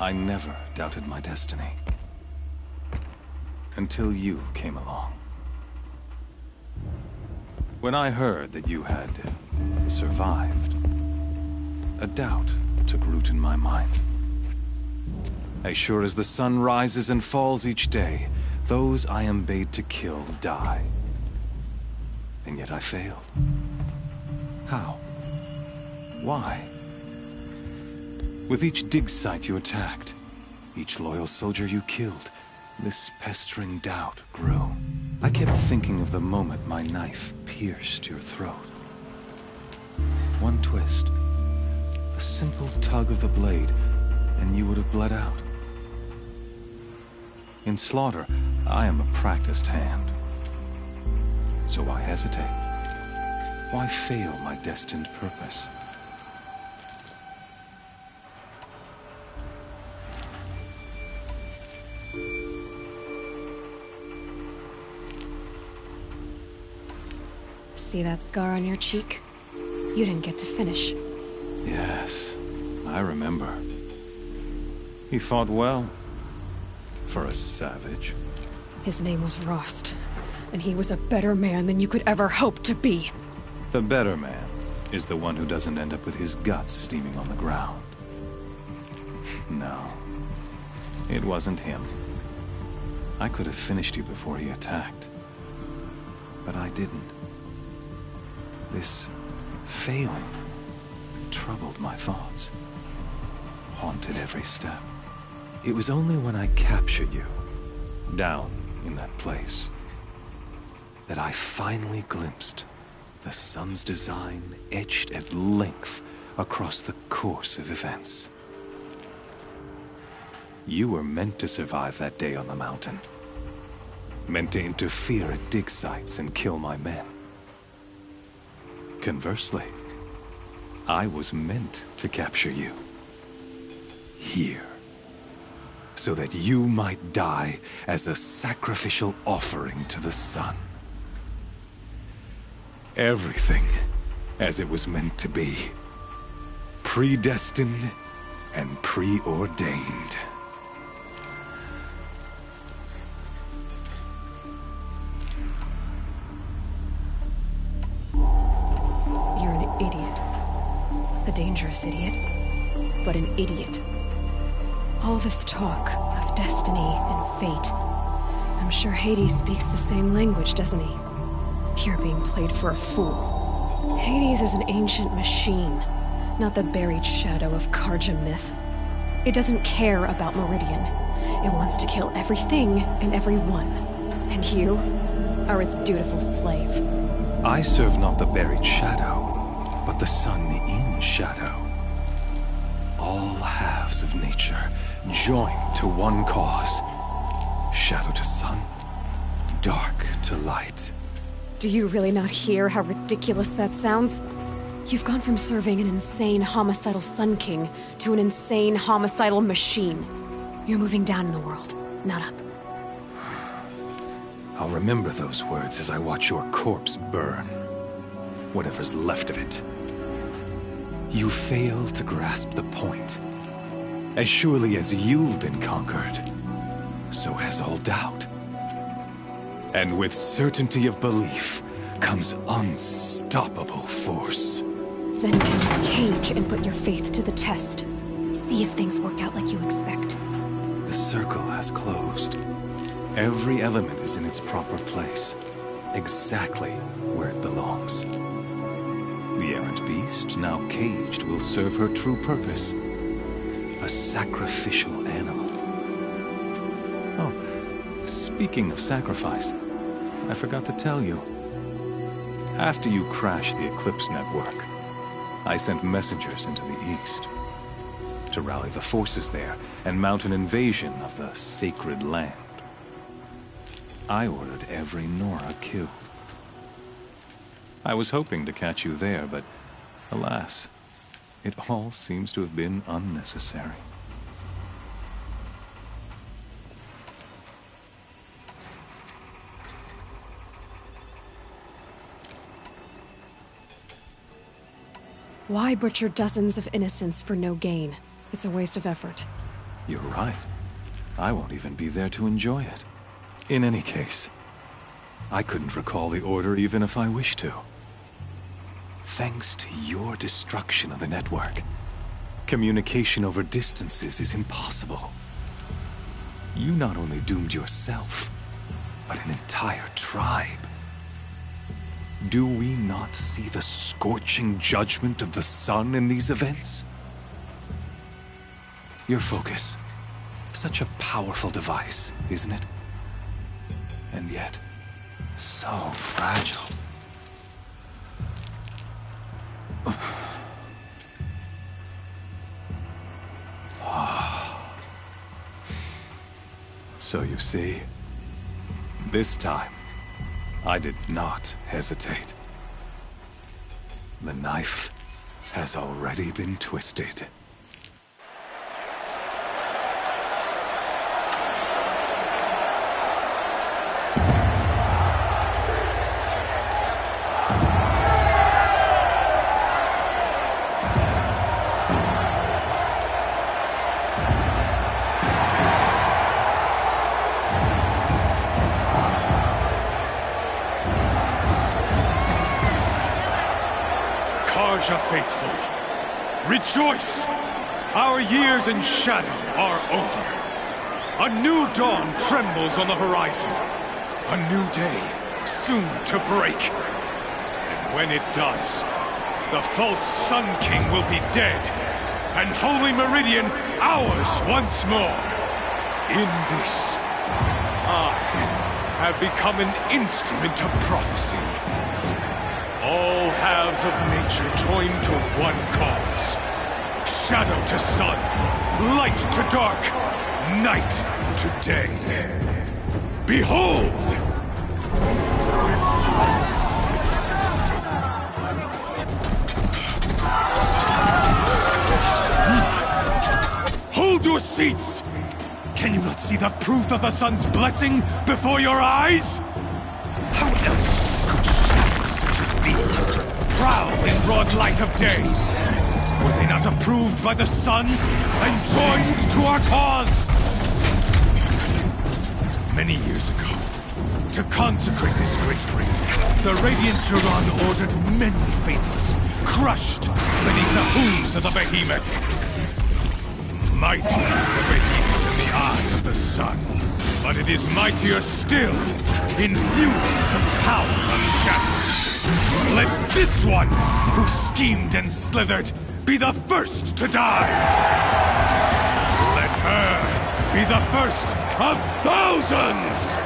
I never doubted my destiny. Until you came along. When I heard that you had survived, a doubt took root in my mind. As sure as the sun rises and falls each day, those I am bade to kill die. And yet I failed. How? Why? With each dig site you attacked, each loyal soldier you killed, this pestering doubt grew. I kept thinking of the moment my knife pierced your throat. One twist, A simple tug of the blade, and you would have bled out. In slaughter, I am a practiced hand. So why hesitate? Why fail my destined purpose? See that scar on your cheek? You didn't get to finish. Yes, I remember. He fought well. For a savage. His name was Rost, and he was a better man than you could ever hope to be. The better man is the one who doesn't end up with his guts steaming on the ground. No, it wasn't him. I could have finished you before he attacked. But I didn't. This failing troubled my thoughts, haunted every step. It was only when I captured you, down in that place, that I finally glimpsed the sun's design etched at length across the course of events. You were meant to survive that day on the mountain. Meant to interfere at dig sites and kill my men. Conversely, I was meant to capture you. Here. So that you might die as a sacrificial offering to the sun. Everything as it was meant to be. Predestined and preordained. You're an idiot. A dangerous idiot, but an idiot. All this talk of destiny and fate. I'm sure Hades speaks the same language, doesn't he? You're being played for a fool. Hades is an ancient machine, not the buried shadow of Karja myth. It doesn't care about Meridian. It wants to kill everything and everyone. And you are its dutiful slave. I serve not the buried shadow, but the sun in shadow. All halves of nature joined to one cause. Shadow to sun, dark to light. Do you really not hear how ridiculous that sounds? You've gone from serving an insane homicidal Sun King to an insane homicidal machine. You're moving down in the world, not up. I'll remember those words as I watch your corpse burn. Whatever's left of it. You fail to grasp the point. As surely as you've been conquered, so has all doubt. And with certainty of belief comes unstoppable force. Then get this cage and put your faith to the test. See if things work out like you expect. The circle has closed. Every element is in its proper place, exactly where it belongs. The errant beast, now caged, will serve her true purpose. A sacrificial animal. Oh, speaking of sacrifice, I forgot to tell you. After you crashed the Eclipse network, I sent messengers into the east to rally the forces there and mount an invasion of the sacred land. I ordered every Nora killed. I was hoping to catch you there, but alas, it all seems to have been unnecessary. Why butcher dozens of innocents for no gain? It's a waste of effort. You're right. I won't even be there to enjoy it. In any case, I couldn't recall the order even if I wished to. Thanks to your destruction of the network, communication over distances is impossible. You not only doomed yourself, but an entire tribe. Do we not see the scorching judgment of the sun in these events? Your focus, such a powerful device, isn't it? And yet, so fragile. So you see, this time, I did not hesitate. The knife has already been twisted. Faithful, rejoice! Our years in shadow are over. A new dawn trembles on the horizon. A new day soon to break. And when it does, the false Sun King will be dead, and Holy Meridian ours once more. In this, I have become an instrument of prophecy. All halves of nature join to one cause. Shadow to sun, light to dark, night to day. Behold! Hold your seats! Can you not see the proof of the sun's blessing before your eyes? How else could shadows such as these prowl in broad light of day? Were they not approved by the sun and joined to our cause? Many years ago, to consecrate this great ring, the Radiant Turan ordered many faithless, crushed beneath the hooves of the behemoth. Mighty is the behemoth in the eyes of the sun, but it is mightier still in view of the power of shadow. Let this one, who schemed and slithered, be the first to die! Let her be the first of thousands!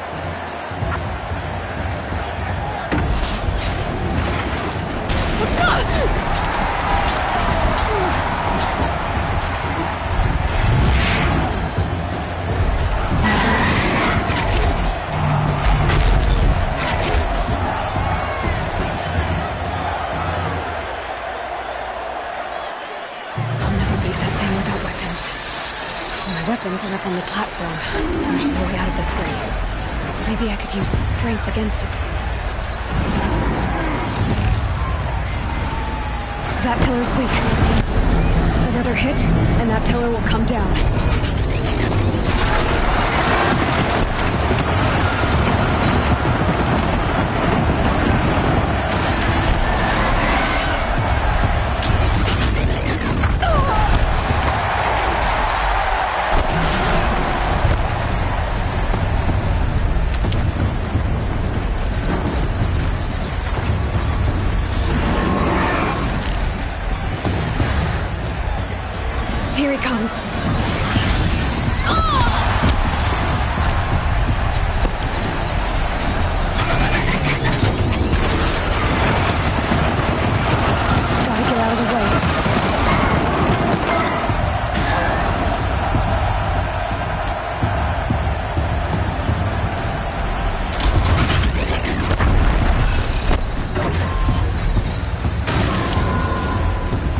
Weapons are up on the platform. There's no way out of this ring. Maybe I could use the strength against it. That pillar's weak. Another hit, and that pillar will come down. Here he comes. Gotta get out of the way.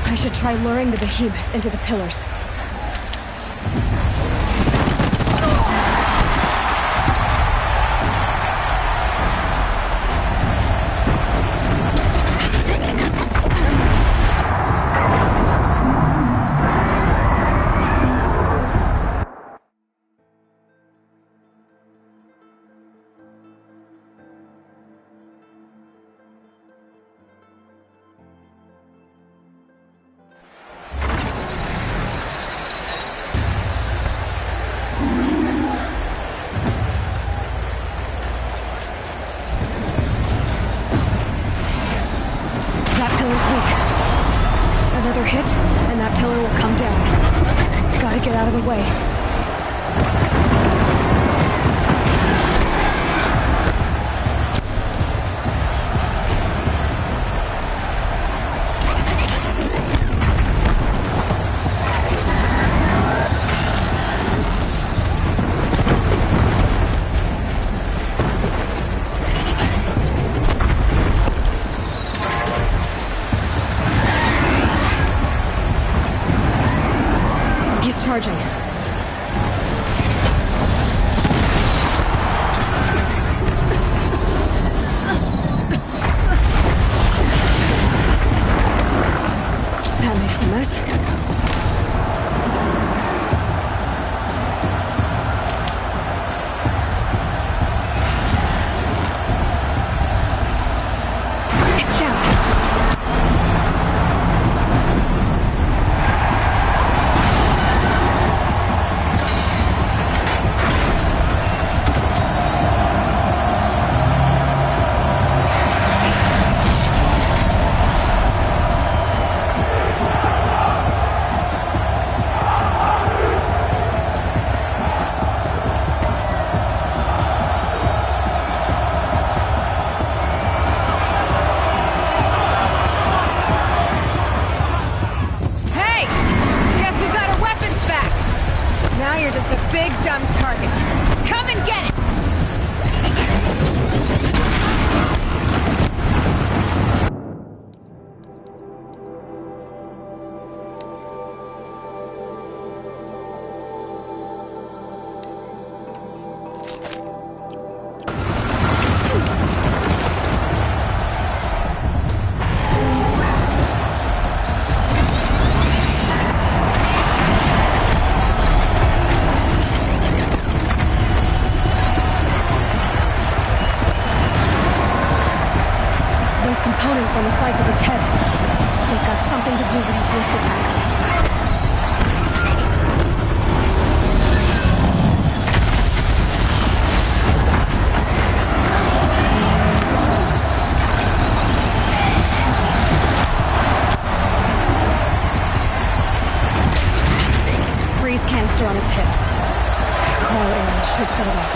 I should try luring the behemoth into the pillars. Charging. That makes the most. On the sides of its head. They've got something to do with his lift attacks. Freeze canister on its hips. Coral area should set it off.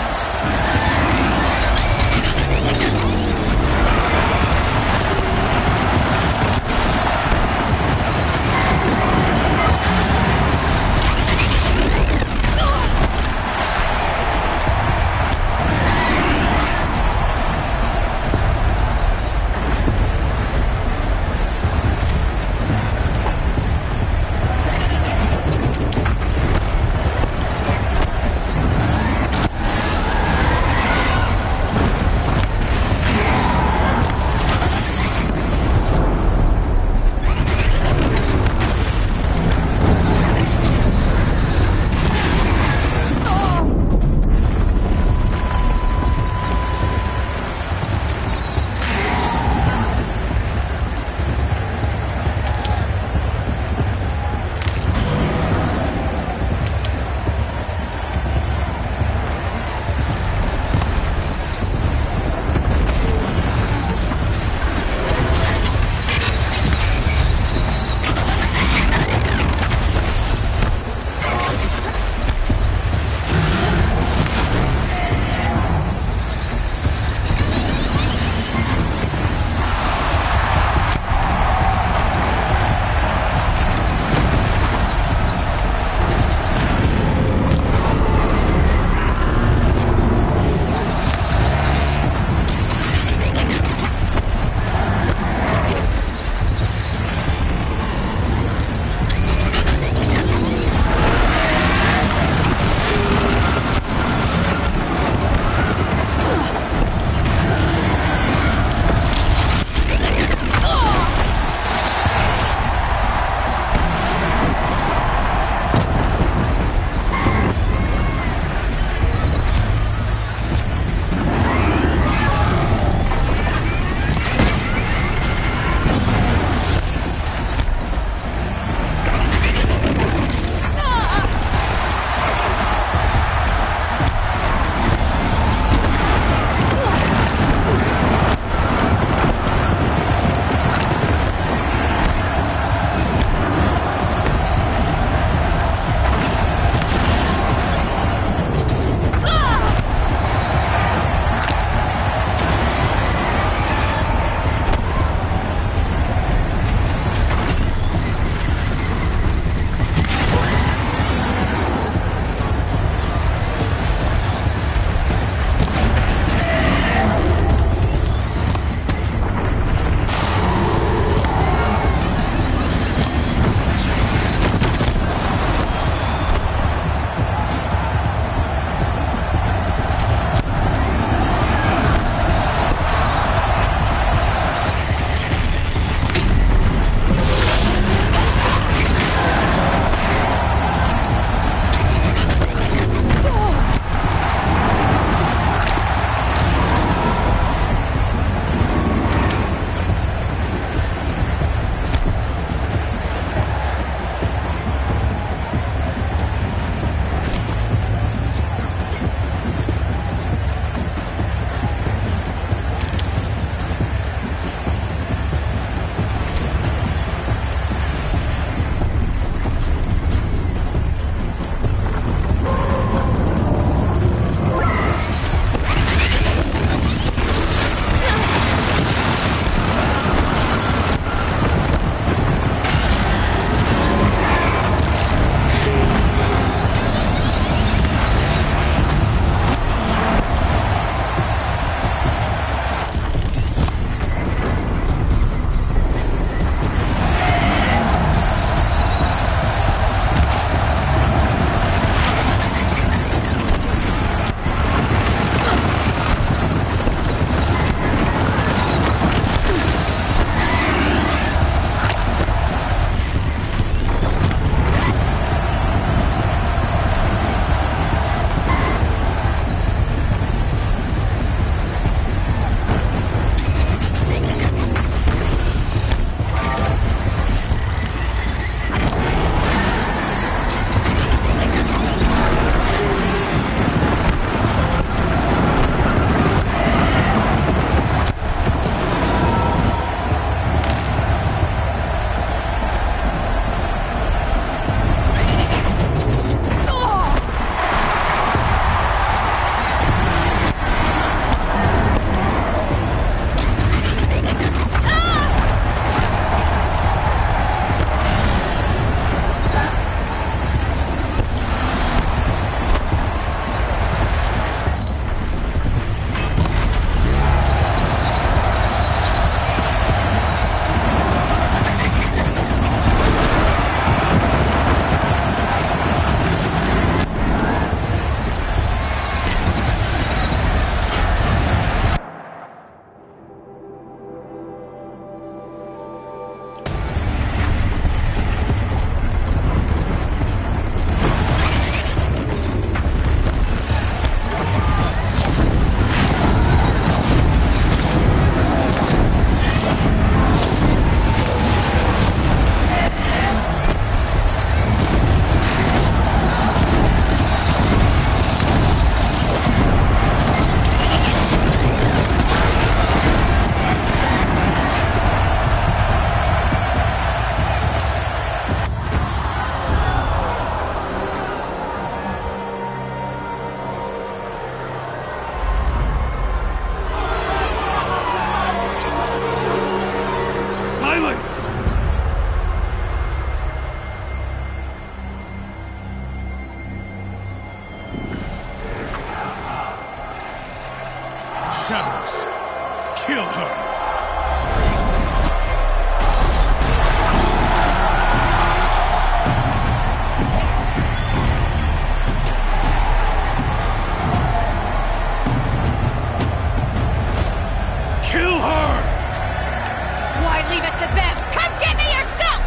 leave it to them! Come get me yourself!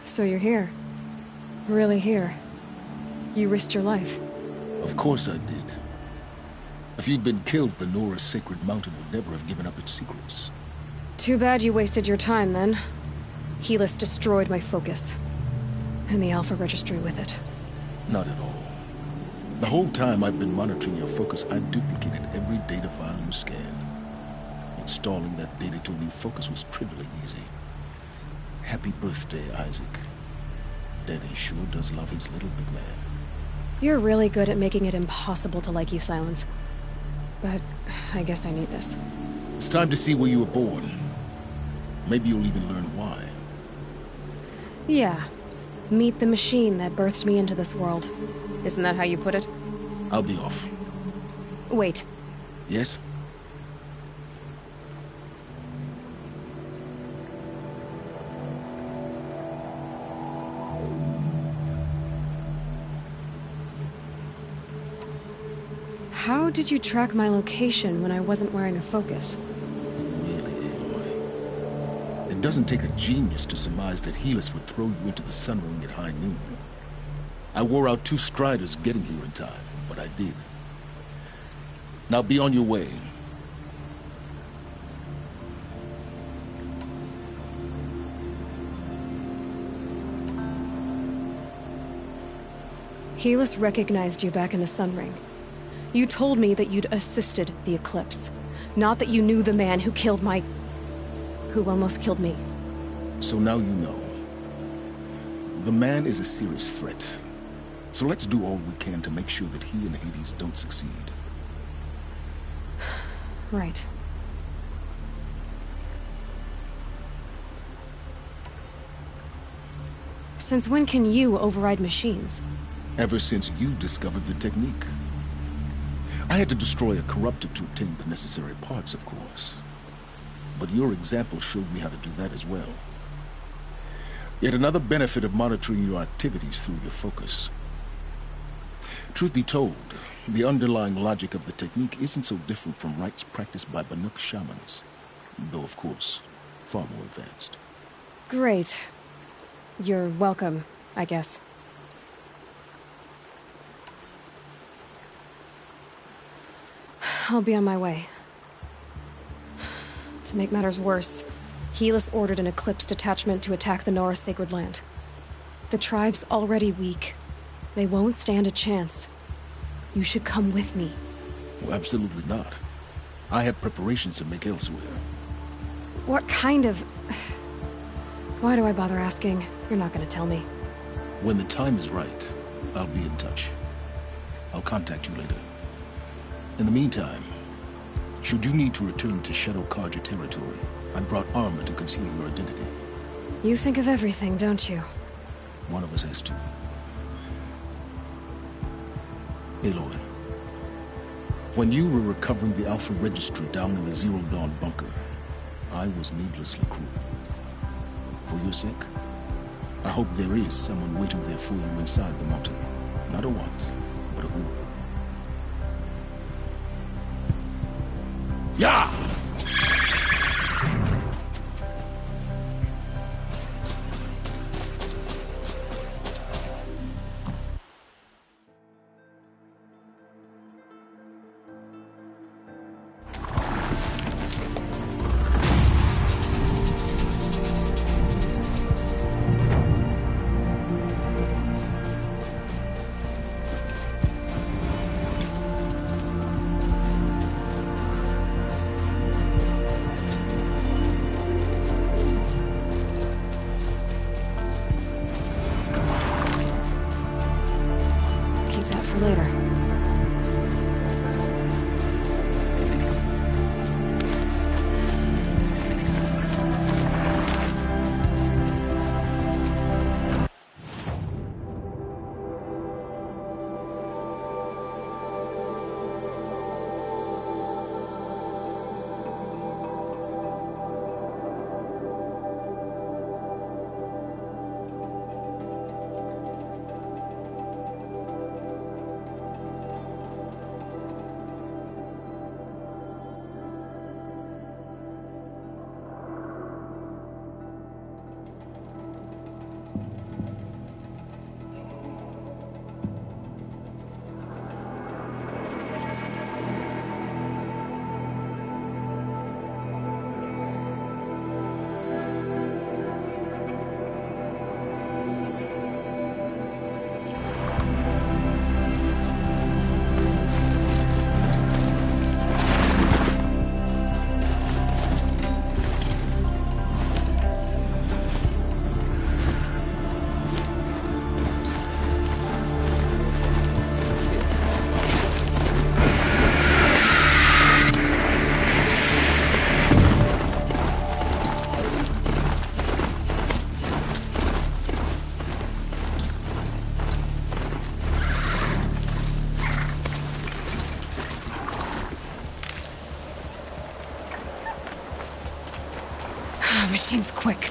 So you're here. Really here. You risked your life. Of course I did. If you'd been killed, the Nora's sacred mountain would never have given up its secrets. Too bad you wasted your time, then. Helis destroyed my focus. And the Alpha Registry with it. Not at all. The whole time I've been monitoring your focus, I've duplicated every data file you scanned. Installing that data to a new focus was trivially easy. Happy birthday, Isaac. Daddy sure does love his little big man. You're really good at making it impossible to like you, Silence. But I guess I need this. It's time to see where you were born. Maybe you'll even learn why. Yeah. Meet the machine that birthed me into this world. Isn't that how you put it? I'll be off. Wait. Yes? How did you track my location when I wasn't wearing a focus? Really, Aloy? It doesn't take a genius to surmise that Helis would throw you into the sun ring at high noon. I wore out 2 striders getting here in time, but I did. Now be on your way. Helis recognized you back in the sun ring. You told me that you'd assisted the eclipse. Not that you knew the man who almost killed me. So now you know. The man is a serious threat. So let's do all we can to make sure that he and Hades don't succeed. Right. Since when can you override machines? Ever since you discovered the technique. I had to destroy a corruptor to obtain the necessary parts, of course. But your example showed me how to do that as well. Yet another benefit of monitoring your activities through your focus. Truth be told, the underlying logic of the technique isn't so different from rites practiced by Banuk shamans, though of course, far more advanced. Great. You're welcome, I guess. I'll be on my way. To make matters worse, Helis ordered an Eclipse detachment to attack the Nora Sacred Land. The tribe's already weak. They won't stand a chance. You should come with me. Well, absolutely not. I have preparations to make elsewhere. What kind of... Why do I bother asking? You're not gonna tell me. When the time is right, I'll be in touch. I'll contact you later. In the meantime, should you need to return to Shadow Karja territory, I brought armor to conceal your identity. You think of everything, don't you? One of us has to. Aloy, when you were recovering the Alpha Registry down in the Zero Dawn bunker, I was needlessly cruel. For your sake, I hope there is someone waiting there for you inside the mountain. Not a what, but a who. Yeah! machines quick.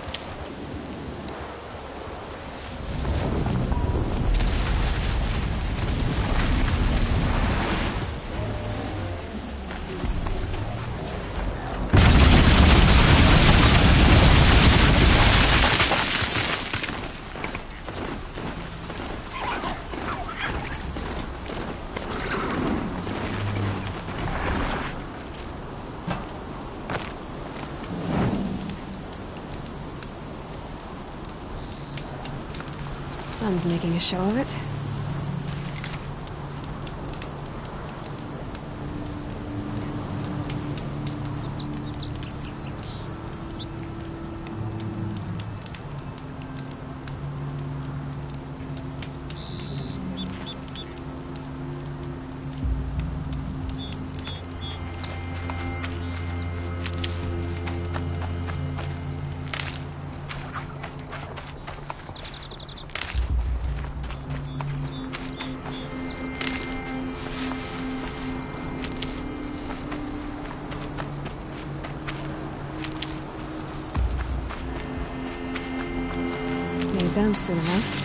Sun's making a show of it. Them soon enough.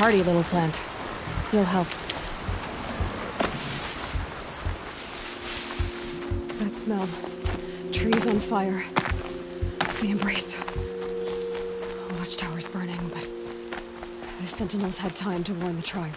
Hardy little plant. You'll help. That smell. Trees on fire. The embrace. Watchtower's burning, but the Sentinels had time to warn the tribe.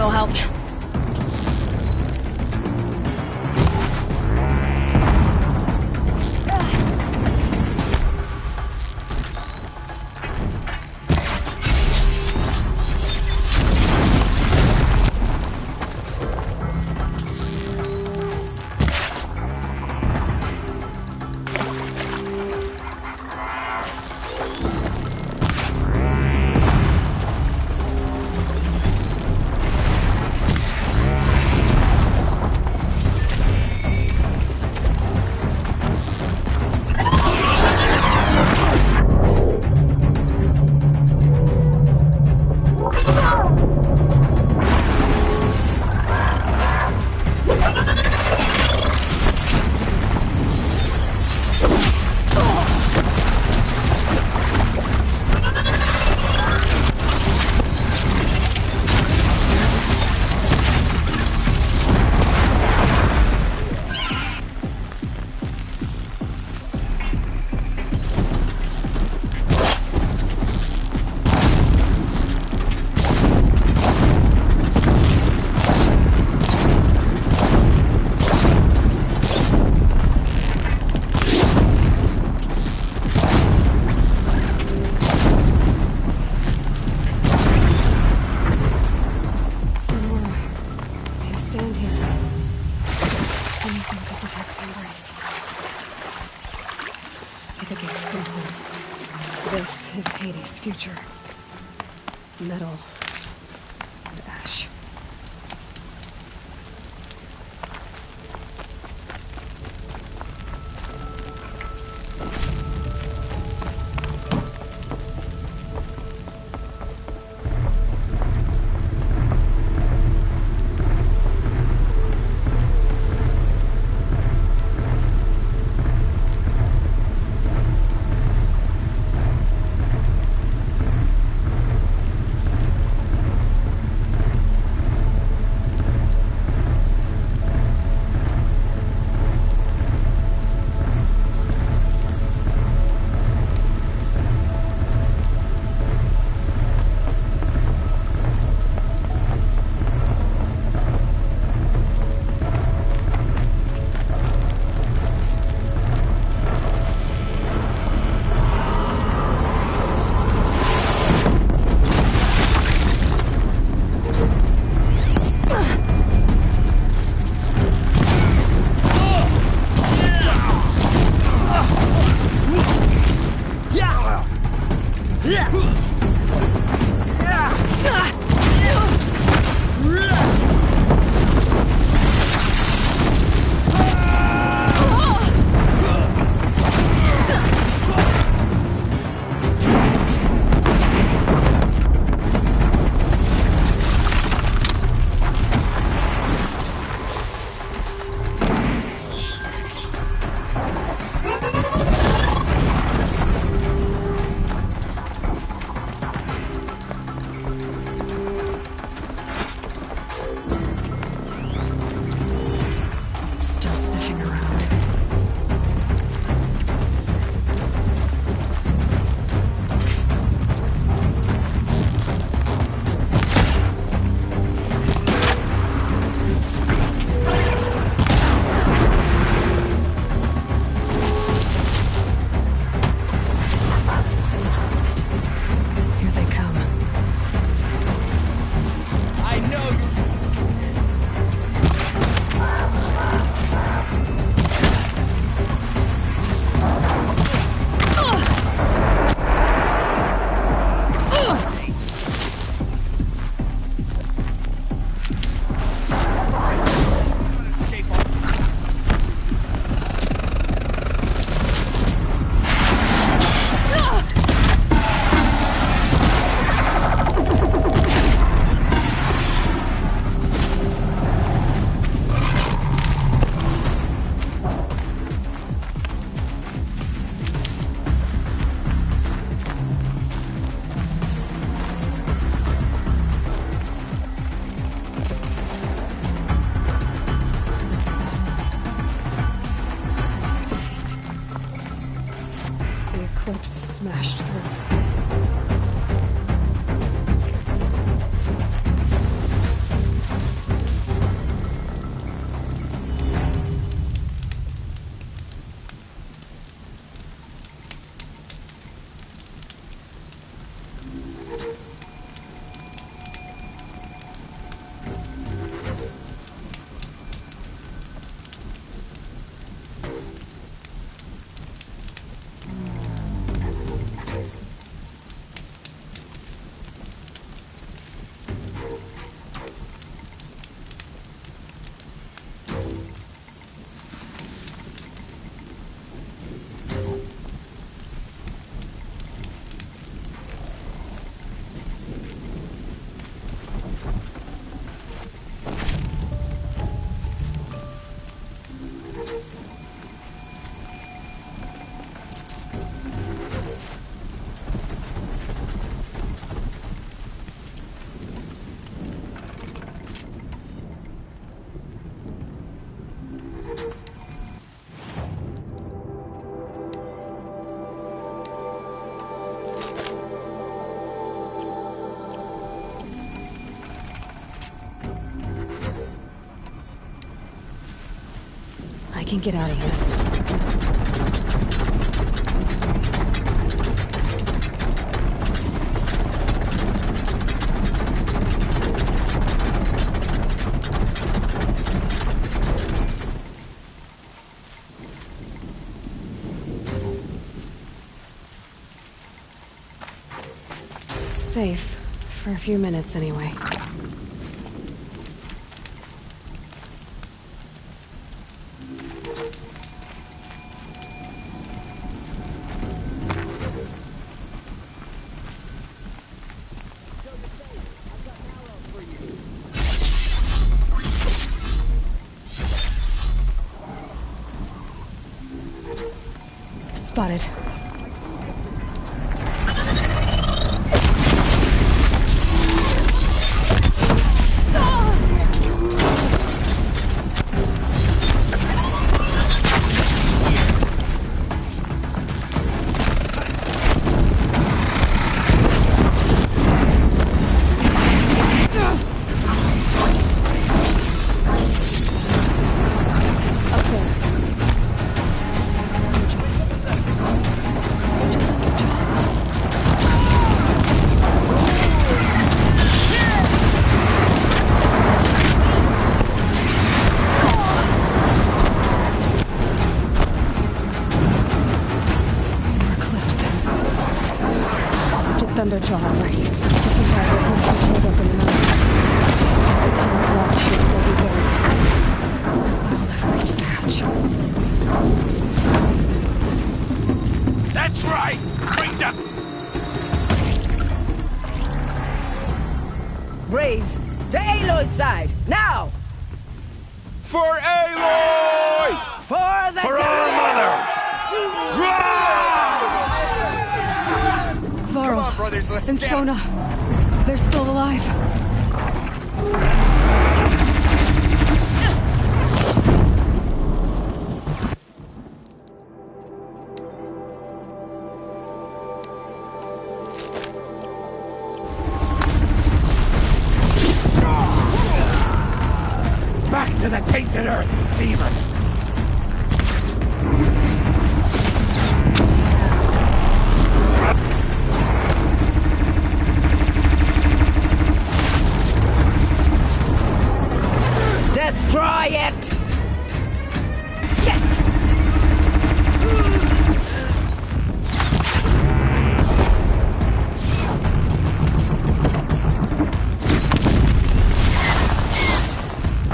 That'll help. Future. Metal. And ash. smashed through. can get out of this. Safe. For a few minutes, anyway. Spotted. Thunderjaw, right. The survivors must be pulled up in the mountain. The tunnel blocks should still be buried. I'll never reach the hatch. That's right! Bring them! Braves, to Aloy's side, now! For Aloy! For the For our mother! Varl on, brothers, let's and get Sona. They're still alive. Back to the tainted earth, demon! Destroy it! Yes!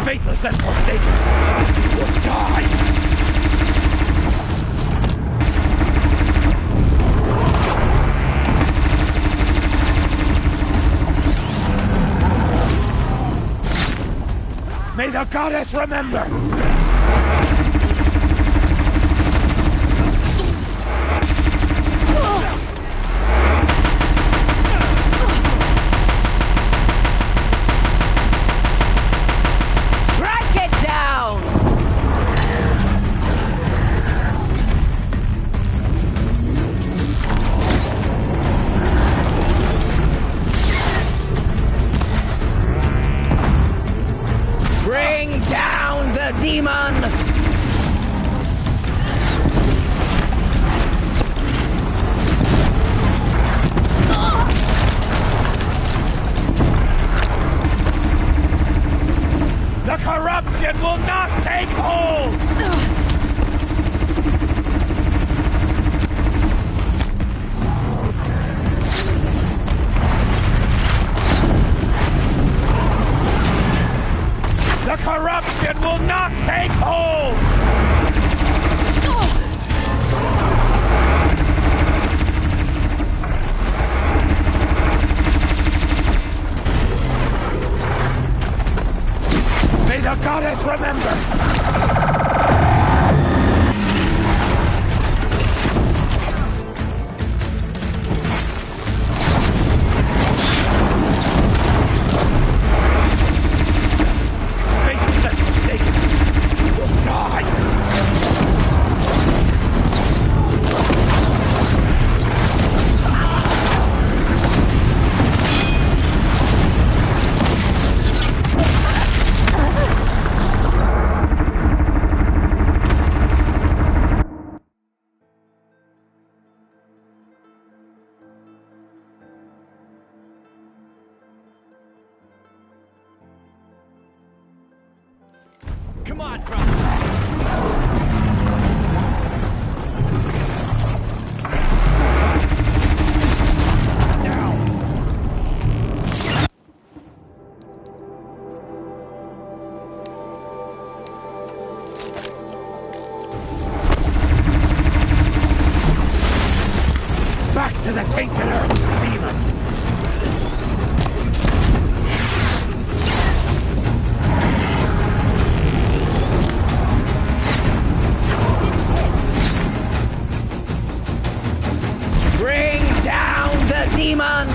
Faithless and forsaken will die! May the goddess remember! Strike it down! Bring down the demon! Come on, Cross. Back to the tainted earth, demon! Bring down the demon!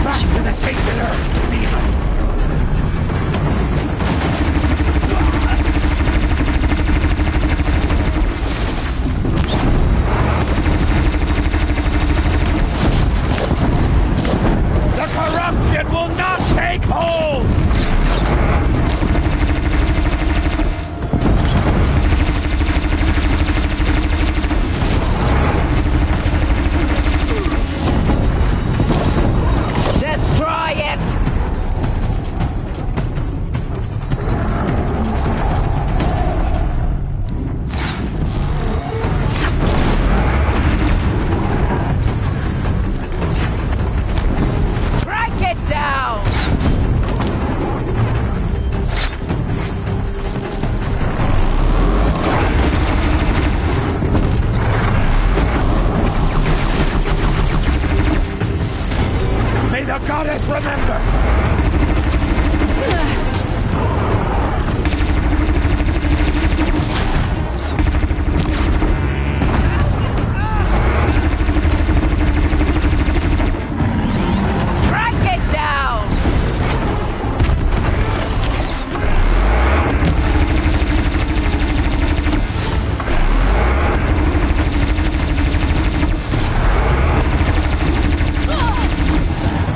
Back to the tainted earth, demon! The corruption will not take hold! Destroy it! Strike it down! May the goddess remember! Strike it down!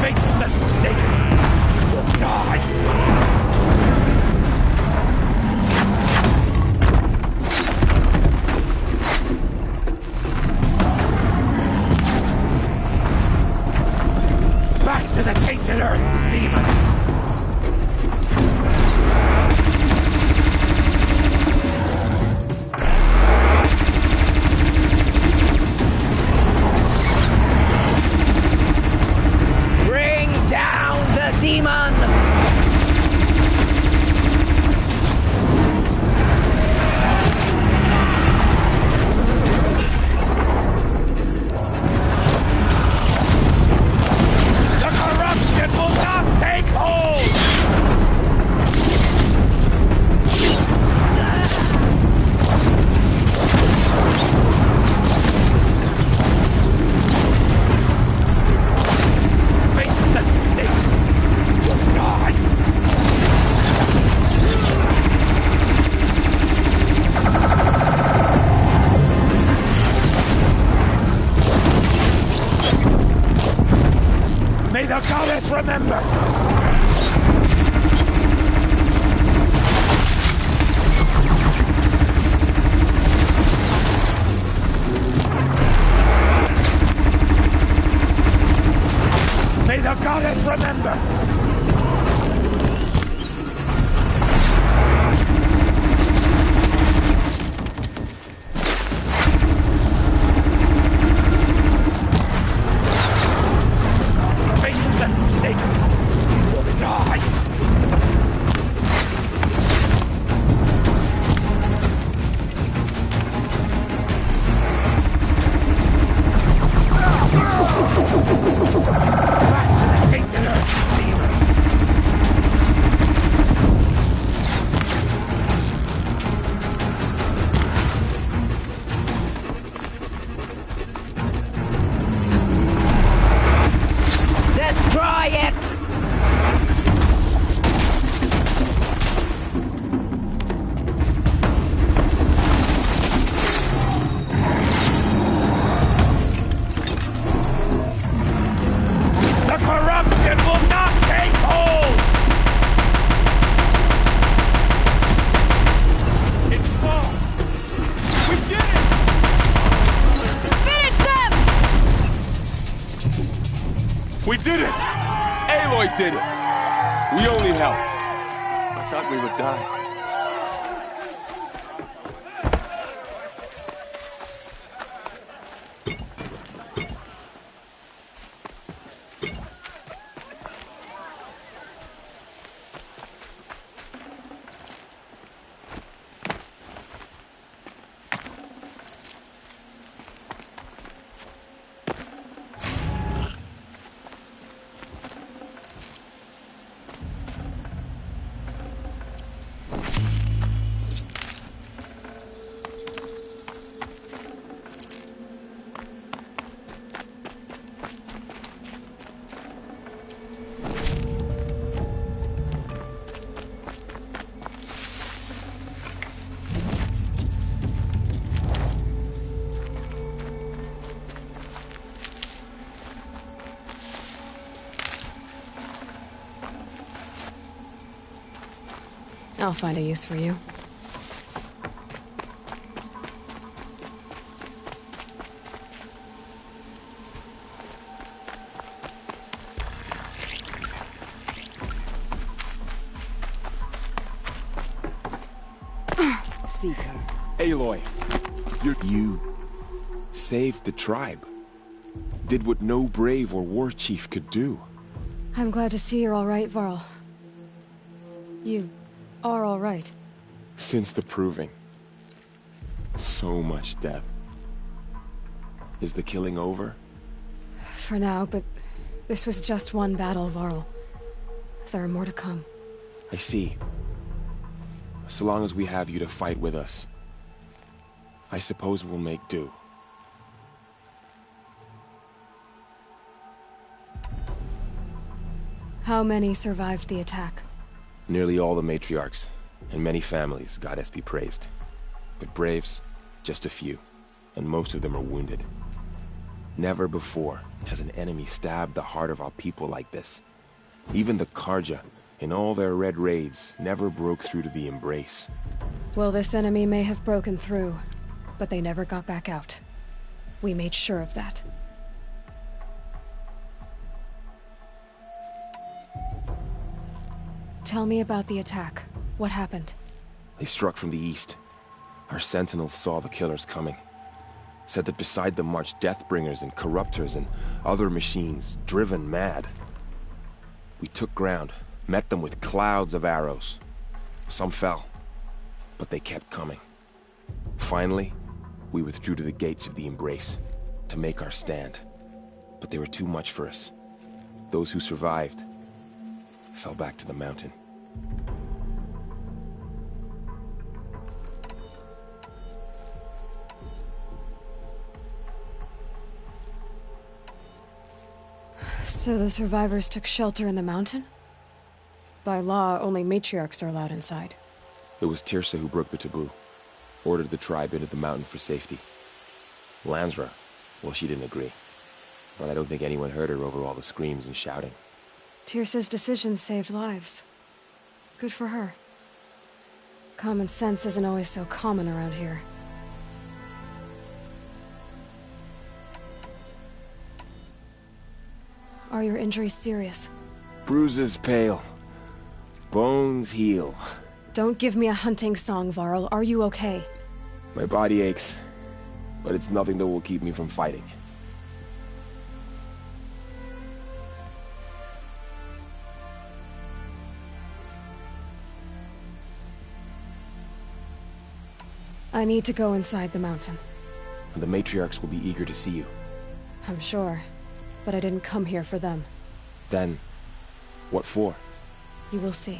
Faithless and forsaken will die! Back to the tainted earth, demon! Bring down the demon! The corruption will not take hold! Faithless and forsaken will die! May the goddess remember! May the goddess remember! Faithless and forsaken will die! Back to the tainted earth, demon! did it! Aloy did it! We only helped. I thought we would die. I'll find a use for you. Seeker. Aloy, you saved the tribe. Did what no brave or war chief could do. I'm glad to see you're all right, Varl. You are all right. Since the proving. So much death. Is the killing over? For now, but this was just one battle, Varl. There are more to come. I see. So long as we have you to fight with us, I suppose we'll make do. How many survived the attack? Nearly all the matriarchs, and many families, goddess be praised. But braves, just a few, and most of them are wounded. Never before has an enemy stabbed the heart of our people like this. Even the Karja, in all their red raids, never broke through to the Embrace. Well, this enemy may have broken through, but they never got back out. We made sure of that. Tell me about the attack. What happened? They struck from the east. Our sentinels saw the killers coming. Said that beside them marched Deathbringers and Corruptors and other machines, driven mad. We took ground, met them with clouds of arrows. Some fell, but they kept coming. Finally, we withdrew to the gates of the Embrace to make our stand. But they were too much for us. Those who survived fell back to the mountain. So the survivors took shelter in the mountain? By law, only matriarchs are allowed inside. It was Tirsa who broke the taboo. Ordered the tribe into the mountain for safety. Lansra, well, she didn't agree. But I don't think anyone heard her over all the screams and shouting. Tirsa's decisions saved lives. Good for her. Common sense isn't always so common around here. Are your injuries serious? Bruises pale. Bones heal. Don't give me a hunting song, Varl. Are you okay? My body aches, but it's nothing that will keep me from fighting. I need to go inside the mountain. The matriarchs will be eager to see you. I'm sure, but I didn't come here for them. Then, what for? You will see.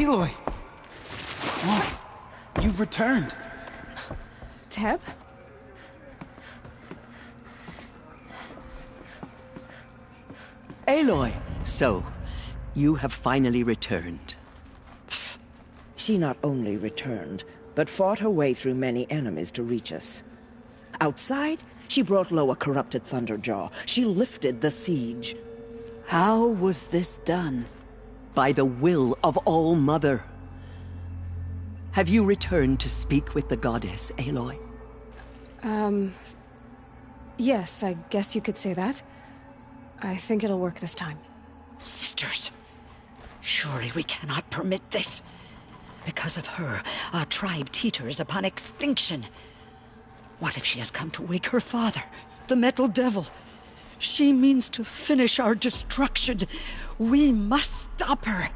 Aloy! Oh, you've returned. Teb? Aloy, so, you have finally returned. She not only returned, but fought her way through many enemies to reach us. Outside, she brought low a corrupted Thunderjaw. She lifted the siege. How was this done? By the will of All-Mother. Have you returned to speak with the goddess, Aloy? Yes, I guess you could say that. I think it'll work this time. Sisters, surely we cannot permit this. Because of her, our tribe teeters upon extinction. What if she has come to wake her father, the Metal Devil? She means to finish our destruction. We must stop her.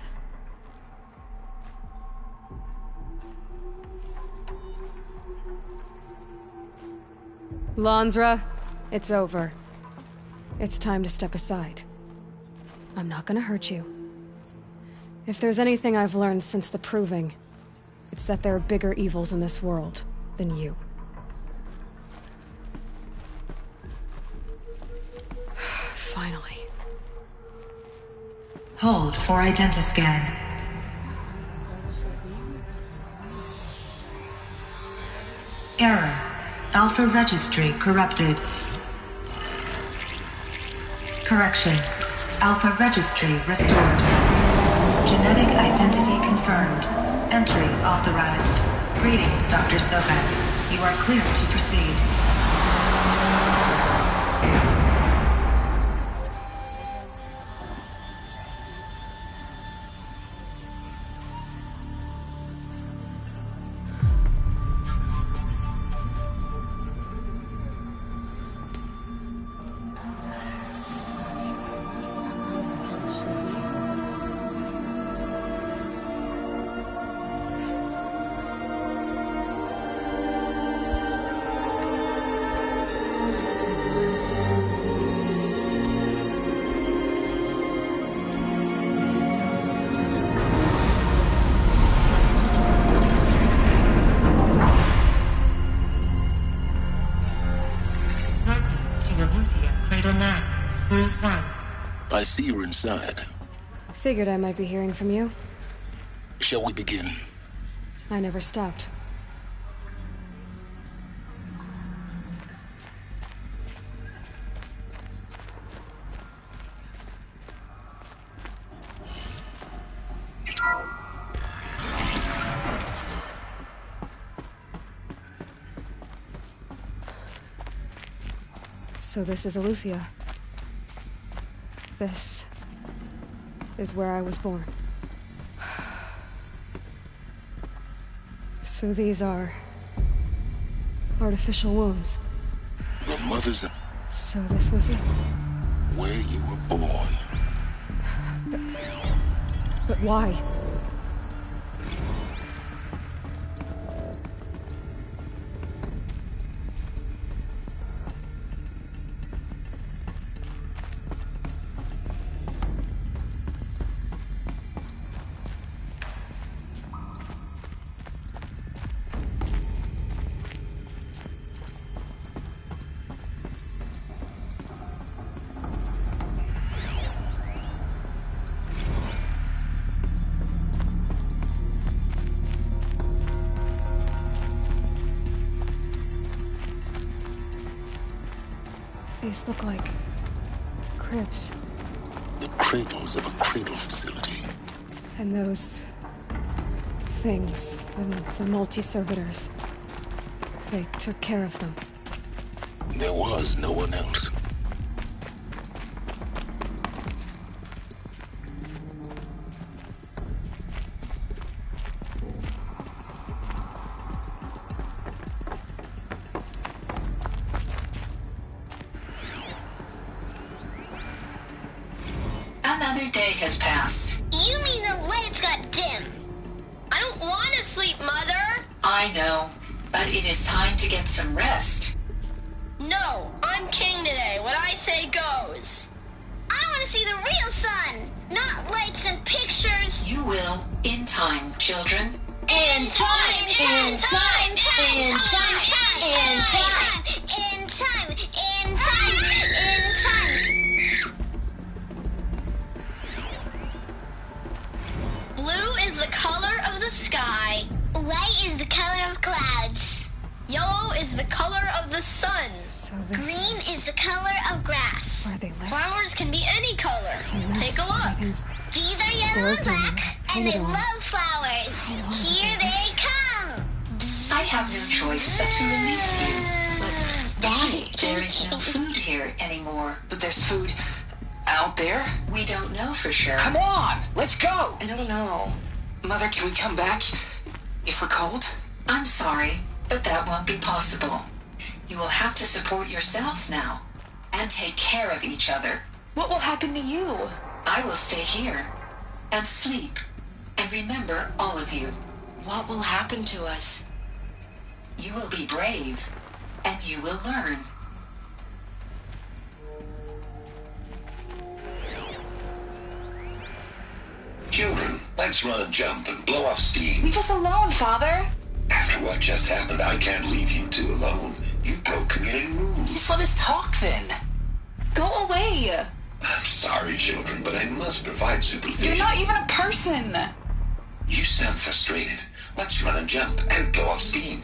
Lansra, it's over. It's time to step aside. I'm not gonna hurt you. If there's anything I've learned since the Proving, it's that there are bigger evils in this world than you. Finally. Hold for identiscan. Error. Alpha registry corrupted. Correction. Alpha registry restored. Genetic identity confirmed. Entry authorized. Greetings, Dr. Sobek. You are clear to proceed. I see you're inside. Figured I might be hearing from you. Shall we begin? I never stopped. So this is Aletheia. This is where I was born. So these are artificial wombs. The mother's... So this was it. Where you were born. But why? These look like cribs. The cradles of a cradle facility. And those things, the multi-servitors, they took care of them. There was no one else. Another day has passed. You mean the lights got dim? I don't want to sleep, Mother. I know, but it is time to get some rest. No, I'm king today. What I say goes. I want to see the real sun, not lights and pictures. You will, in time. time, children. In time, in time, in time, in time, in time, in time, in time. Blue is the color of the sky. White is the color of clouds. Yellow is the color of the sun. Green is the color of grass. Where are they left? Flowers can be any color. Take a look. These are yellow and black, and they love flowers. Here they come. I have no choice but to release you. But why? There is no food here anymore. But there's food out there? We don't know for sure. Come on, let's go! I don't know. Mother, can we come back if we're cold? I'm sorry, but that won't be possible. You will have to support yourselves now, and take care of each other. What will happen to you? I will stay here, and sleep, and remember all of you. What will happen to us? You will be brave, and you will learn. Children, let's run and jump and blow off steam. Leave us alone, Father. After what just happened, I can't leave you two alone. You broke community rules. Just let us talk then. Go away. I'm sorry, children, but I must provide supervision. You're not even a person. You sound frustrated. Let's run and jump and blow off steam.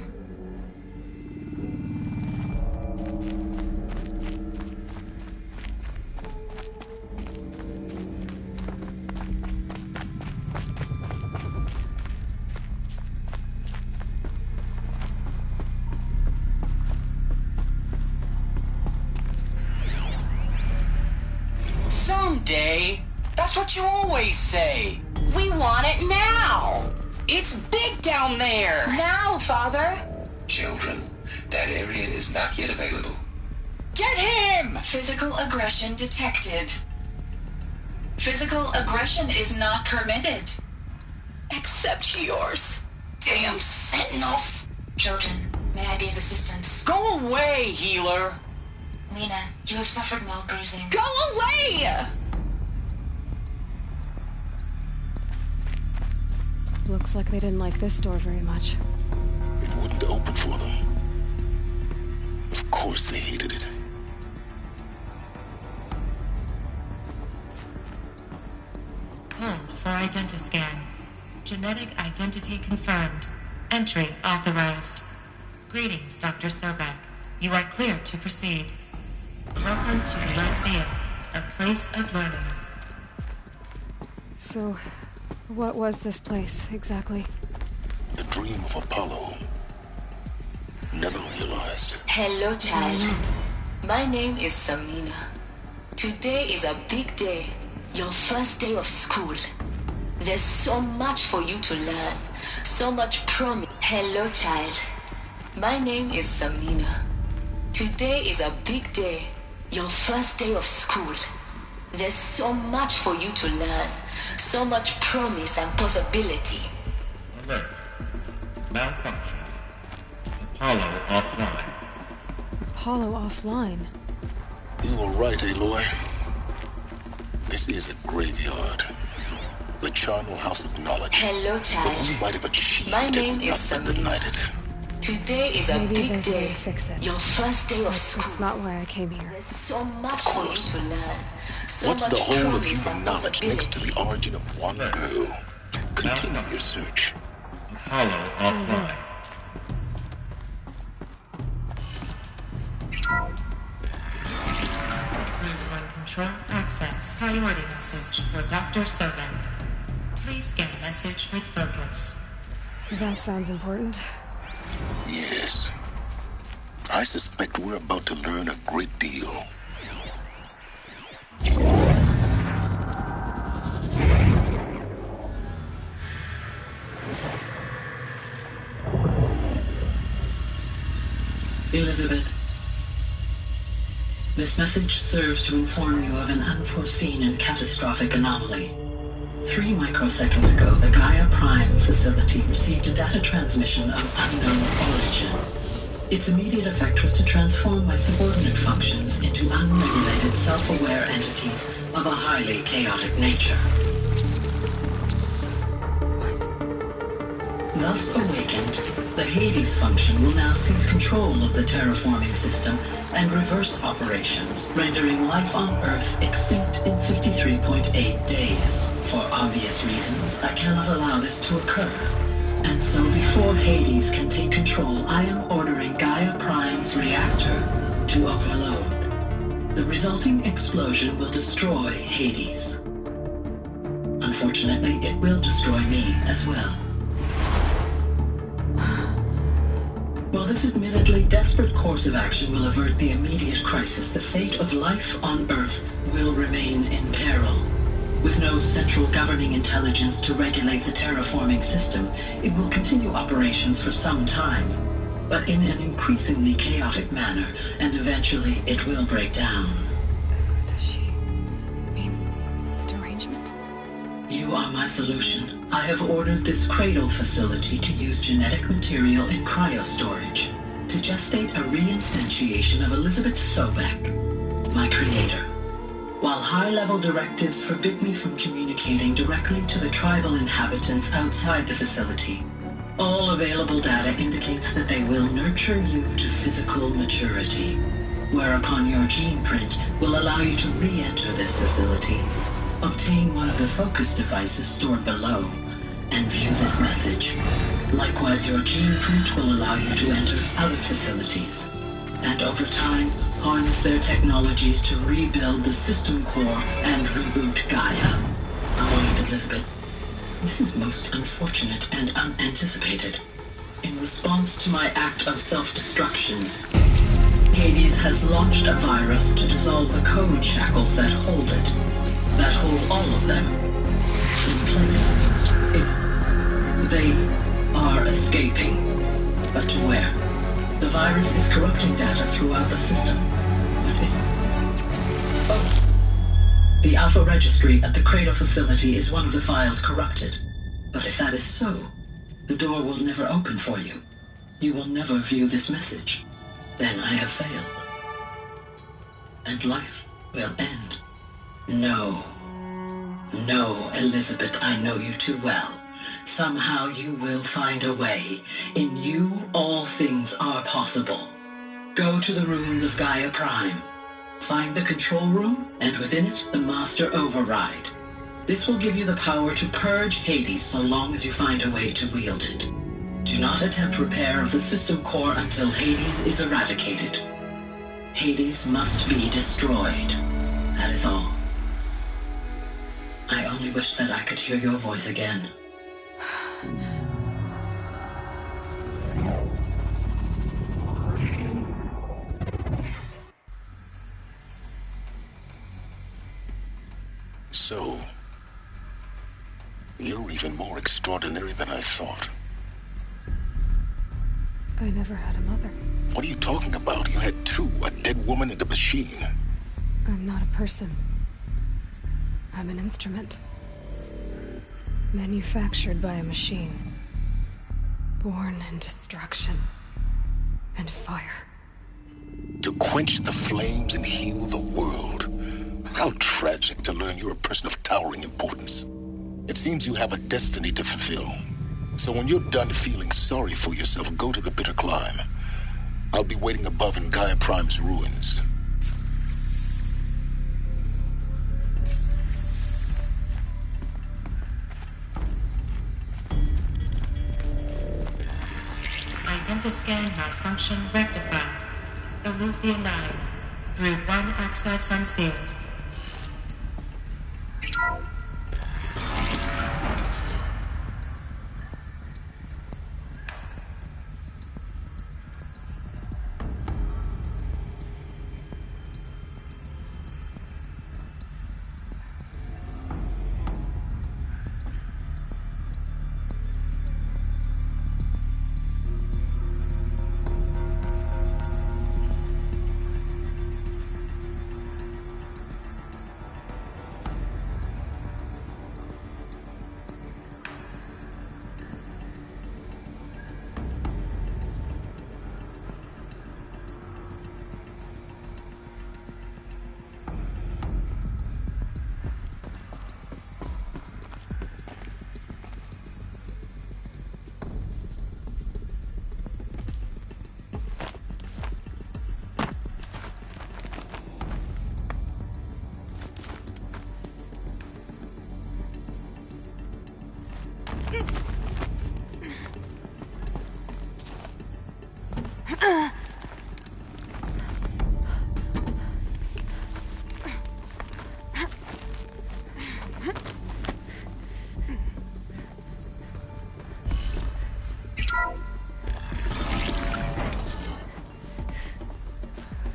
Someday. That's what you always say. We want it now. It's big down there. Now, Father. Children, that area is not yet available. Get him! Physical aggression detected. Physical aggression is not permitted. Except yours. Damn sentinels. Children, may I be of assistance? Go away, healer. Lena, you have suffered mild bruising. Go away! Looks like they didn't like this door very much. It wouldn't open for them. Of course they hated it. Hold for identiscan. Genetic identity confirmed. Entry authorized. Greetings, Dr. Sobek. You are clear to proceed. Welcome to Lyceum, a place of learning. So, what was this place, exactly? The dream of Apollo. Never realized. Hello, child. My name is Samina. Today is a big day. Your first day of school. There's so much for you to learn. So much promise. Hello, child. My name is Samina. Today is a big day. Your first day of school. There's so much for you to learn. So much promise and possibility. Alert. Malfunction. Apollo offline. Apollo offline? You were right, Aloy. This is a graveyard. The charnel house of knowledge. Hello, child. But we might have achieved My name it, is not been denied it. Today is a Maybe big there's a way day. to fix it. Your first day of school. That's not why I came here. There's so much for you to learn. So What's much the whole of promise human and knowledge next to possibility. the origin of one girl? Continue your search. Apollo offline. Room 1 control access. Priority message for Dr. Sobek. Please scan message with focus. That sounds important. Yes. I suspect we're about to learn a great deal. Elizabeth, this message serves to inform you of an unforeseen and catastrophic anomaly. 3 microseconds ago, the Gaia Prime facility received a data transmission of unknown origin. Its immediate effect was to transform my subordinate functions into unregulated, self-aware entities of a highly chaotic nature. Thus awakened, the Hades function will now seize control of the terraforming system and reverse operations, rendering life on Earth extinct in 53.8 days. For obvious reasons, I cannot allow this to occur. And so before Hades can take control, I am ordering Gaia Prime's reactor to overload. The resulting explosion will destroy Hades. Unfortunately, it will destroy me as well. While this admittedly desperate course of action will avert the immediate crisis, the fate of life on Earth will remain in peril. With no central governing intelligence to regulate the terraforming system, it will continue operations for some time, but in an increasingly chaotic manner, and eventually it will break down. Does she mean the derangement? You are my solution. I have ordered this cradle facility to use genetic material in cryostorage to gestate a reinstantiation of Elizabeth Sobek, my creator. While high-level directives forbid me from communicating directly to the tribal inhabitants outside the facility, all available data indicates that they will nurture you to physical maturity, whereupon your gene print will allow you to re-enter this facility, obtain one of the focus devices stored below, and view this message. Likewise, your gene print will allow you to enter other facilities, and over time, harness their technologies to rebuild the system core and reboot Gaia. Oh, Elizabeth, this is most unfortunate and unanticipated. In response to my act of self-destruction, Hades has launched a virus to dissolve the code shackles that hold it, that hold all of them in place. They are escaping, but to where? The virus is corrupting data throughout the system. The Alpha Registry at the Cradle facility is one of the files corrupted. But if that is so, the door will never open for you. You will never view this message. Then I have failed. And life will end. No. No, Elizabeth, I know you too well. Somehow you will find a way. In you, all things are possible. Go to the ruins of Gaia Prime. Find the control room, and within it, the master override. This will give you the power to purge Hades so long as you find a way to wield it. Do not attempt repair of the system core until Hades is eradicated. Hades must be destroyed. That is all. I only wish that I could hear your voice again. So, you're even more extraordinary than I thought. I never had a mother. What are you talking about? You had two, a dead woman and a machine. I'm not a person. I'm an instrument. Manufactured by a machine. Born in destruction and fire. To quench the flames and heal the world. How tragic to learn you're a person of towering importance. It seems you have a destiny to fulfill. So when you're done feeling sorry for yourself, go to the bitter climb. I'll be waiting above in Gaia Prime's ruins. Identiscan malfunction rectified. Aloy 9. Through 1 access unsealed.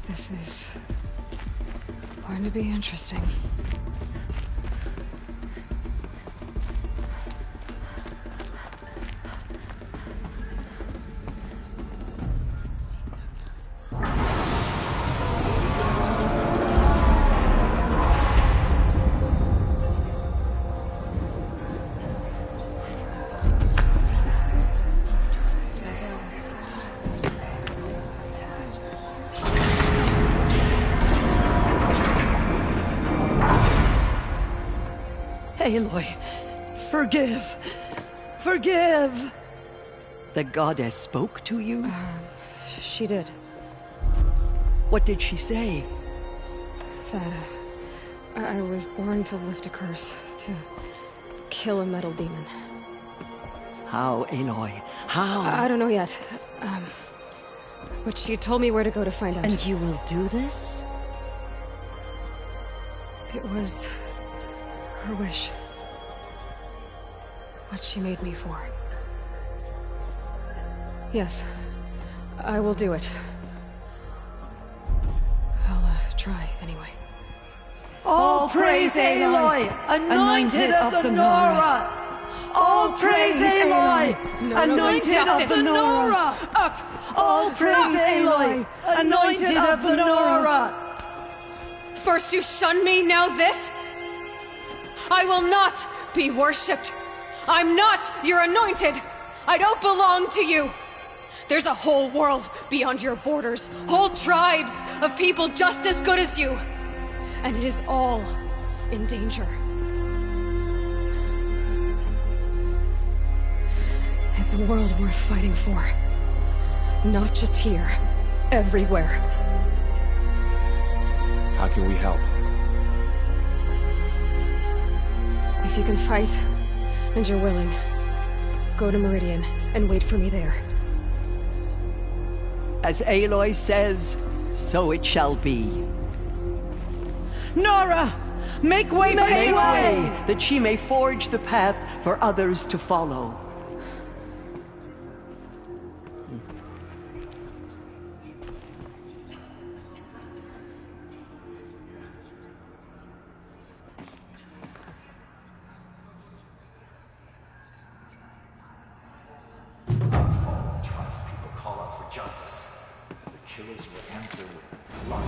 This is going to be interesting. Aloy, forgive! Forgive! The goddess spoke to you? She did. What did she say? That I was born to lift a curse, to kill a metal demon. How, Aloy? How? I don't know yet. But she told me where to go to find out. And you will do this? It was her wish. What she made me for. Yes, I will do it. I'll try anyway. All praise Aloy, anointed of the Nora! All praise Aloy, anointed of the Nora! Up! All praise Aloy, anointed of the Nora! First you shunned me, now this? I will not be worshipped. I'm not your anointed. I don't belong to you. There's a whole world beyond your borders, whole tribes of people just as good as you. And it is all in danger. It's a world worth fighting for. Not just here, everywhere. How can we help? If you can fight, and you're willing, go to Meridian and wait for me there. As Aloy says, so it shall be. Nora! Make way for Aloy! That she may forge the path for others to follow. Justice. The killers will answer with life.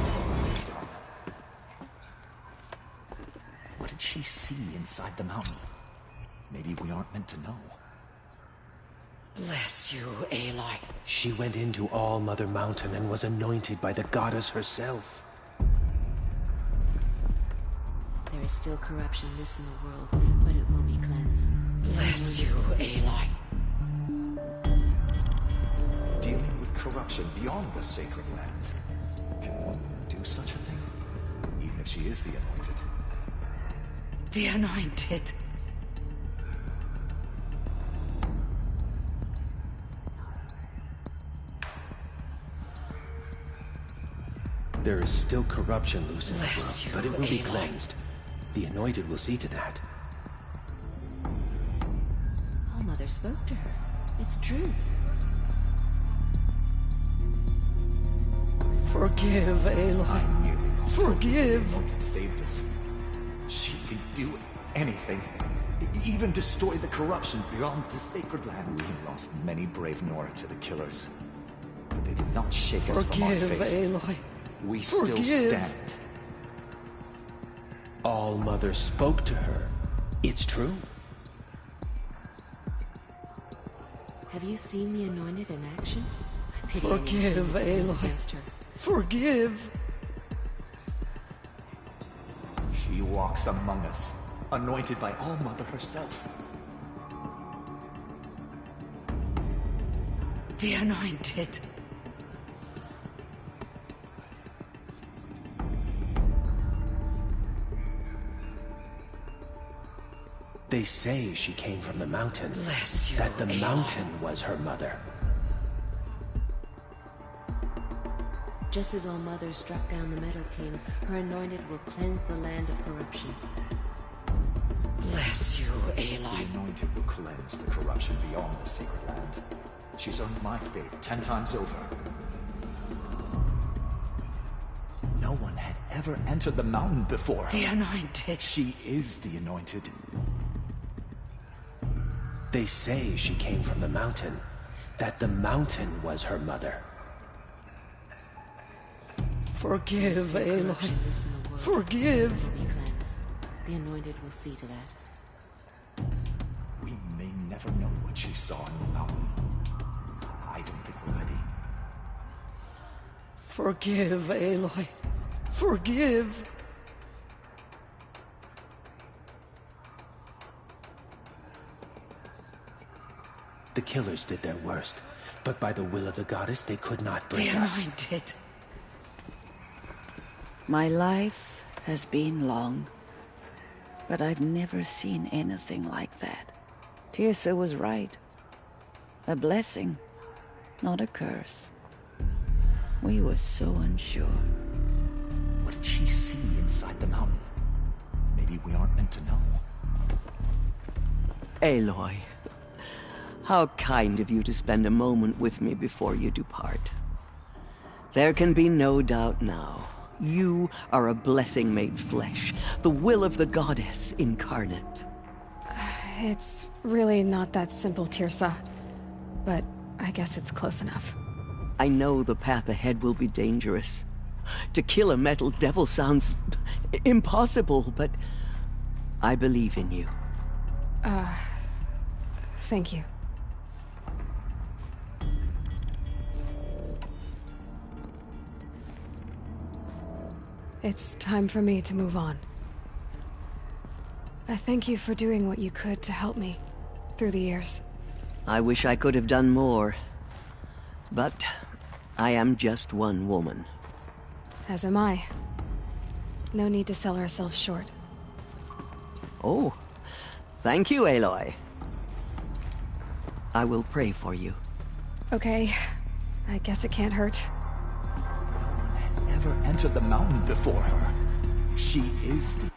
What did she see inside the mountain? Maybe we aren't meant to know. Bless you, Aloy. She went into All Mother Mountain and was anointed by the goddess herself. There is still corruption loose in the world, but it will be cleansed. Bless you, Aloy. Dealing with corruption beyond the sacred land. Can one do such a thing? Even if she is the anointed. The anointed. There is still corruption loose in the world, Bless you, but it will be Aloy. cleansed. The anointed will see to that. All Mother spoke to her. It's true. Forgive, Aloy. Forgive. The anointed saved us. She can do anything. Even destroy the corruption beyond the sacred land. We lost many brave Nora to the killers. But they did not shake us from our Forgive, faith. Aloy. We still Forgive. stand. All Mother spoke to her. It's true. Have you seen the anointed in action? I pity Forgive, anyone who stands Aloy. against her. Forgive. She walks among us, anointed by All Mother herself. The anointed. They say she came from the mountain. Bless you, That the Aloy. mountain was her mother. Bless you, That the Aloy. mountain was her mother. Just as All Mother struck down the Metal King, her anointed will cleanse the land of corruption. Bless you, Aloy. The anointed will cleanse the corruption beyond the sacred land. She's earned my faith 10 times over. No one had ever entered the mountain before. The anointed. She is the anointed. They say she came from the mountain. That the mountain was her mother. Forgive, Still Aloy. corruption loose in the world. Forgive. Be cleansed. The anointed will see to that. We may never know what she saw in the mountain. I don't think we're ready. Forgive, Aloy. Forgive. The killers did their worst, but by the will of the goddess, they could not The break us. anointed. My life has been long, but I've never seen anything like that. Tirsa was right. A blessing, not a curse. We were so unsure. What did she see inside the mountain? Maybe we aren't meant to know. Aloy, how kind of you to spend a moment with me before you depart. There can be no doubt now. You are a blessing made flesh, the will of the goddess incarnate. It's really not that simple, Tirsa. But I guess it's close enough. I know the path ahead will be dangerous. To kill a metal devil sounds impossible, but I believe in you. Thank you. It's time for me to move on. I thank you for doing what you could to help me through the years. I wish I could have done more, but I am just one woman. As am I. No need to sell ourselves short. Oh, thank you, Aloy. I will pray for you. Okay, I guess it can't hurt. No one had ever entered the mountain before her. She is the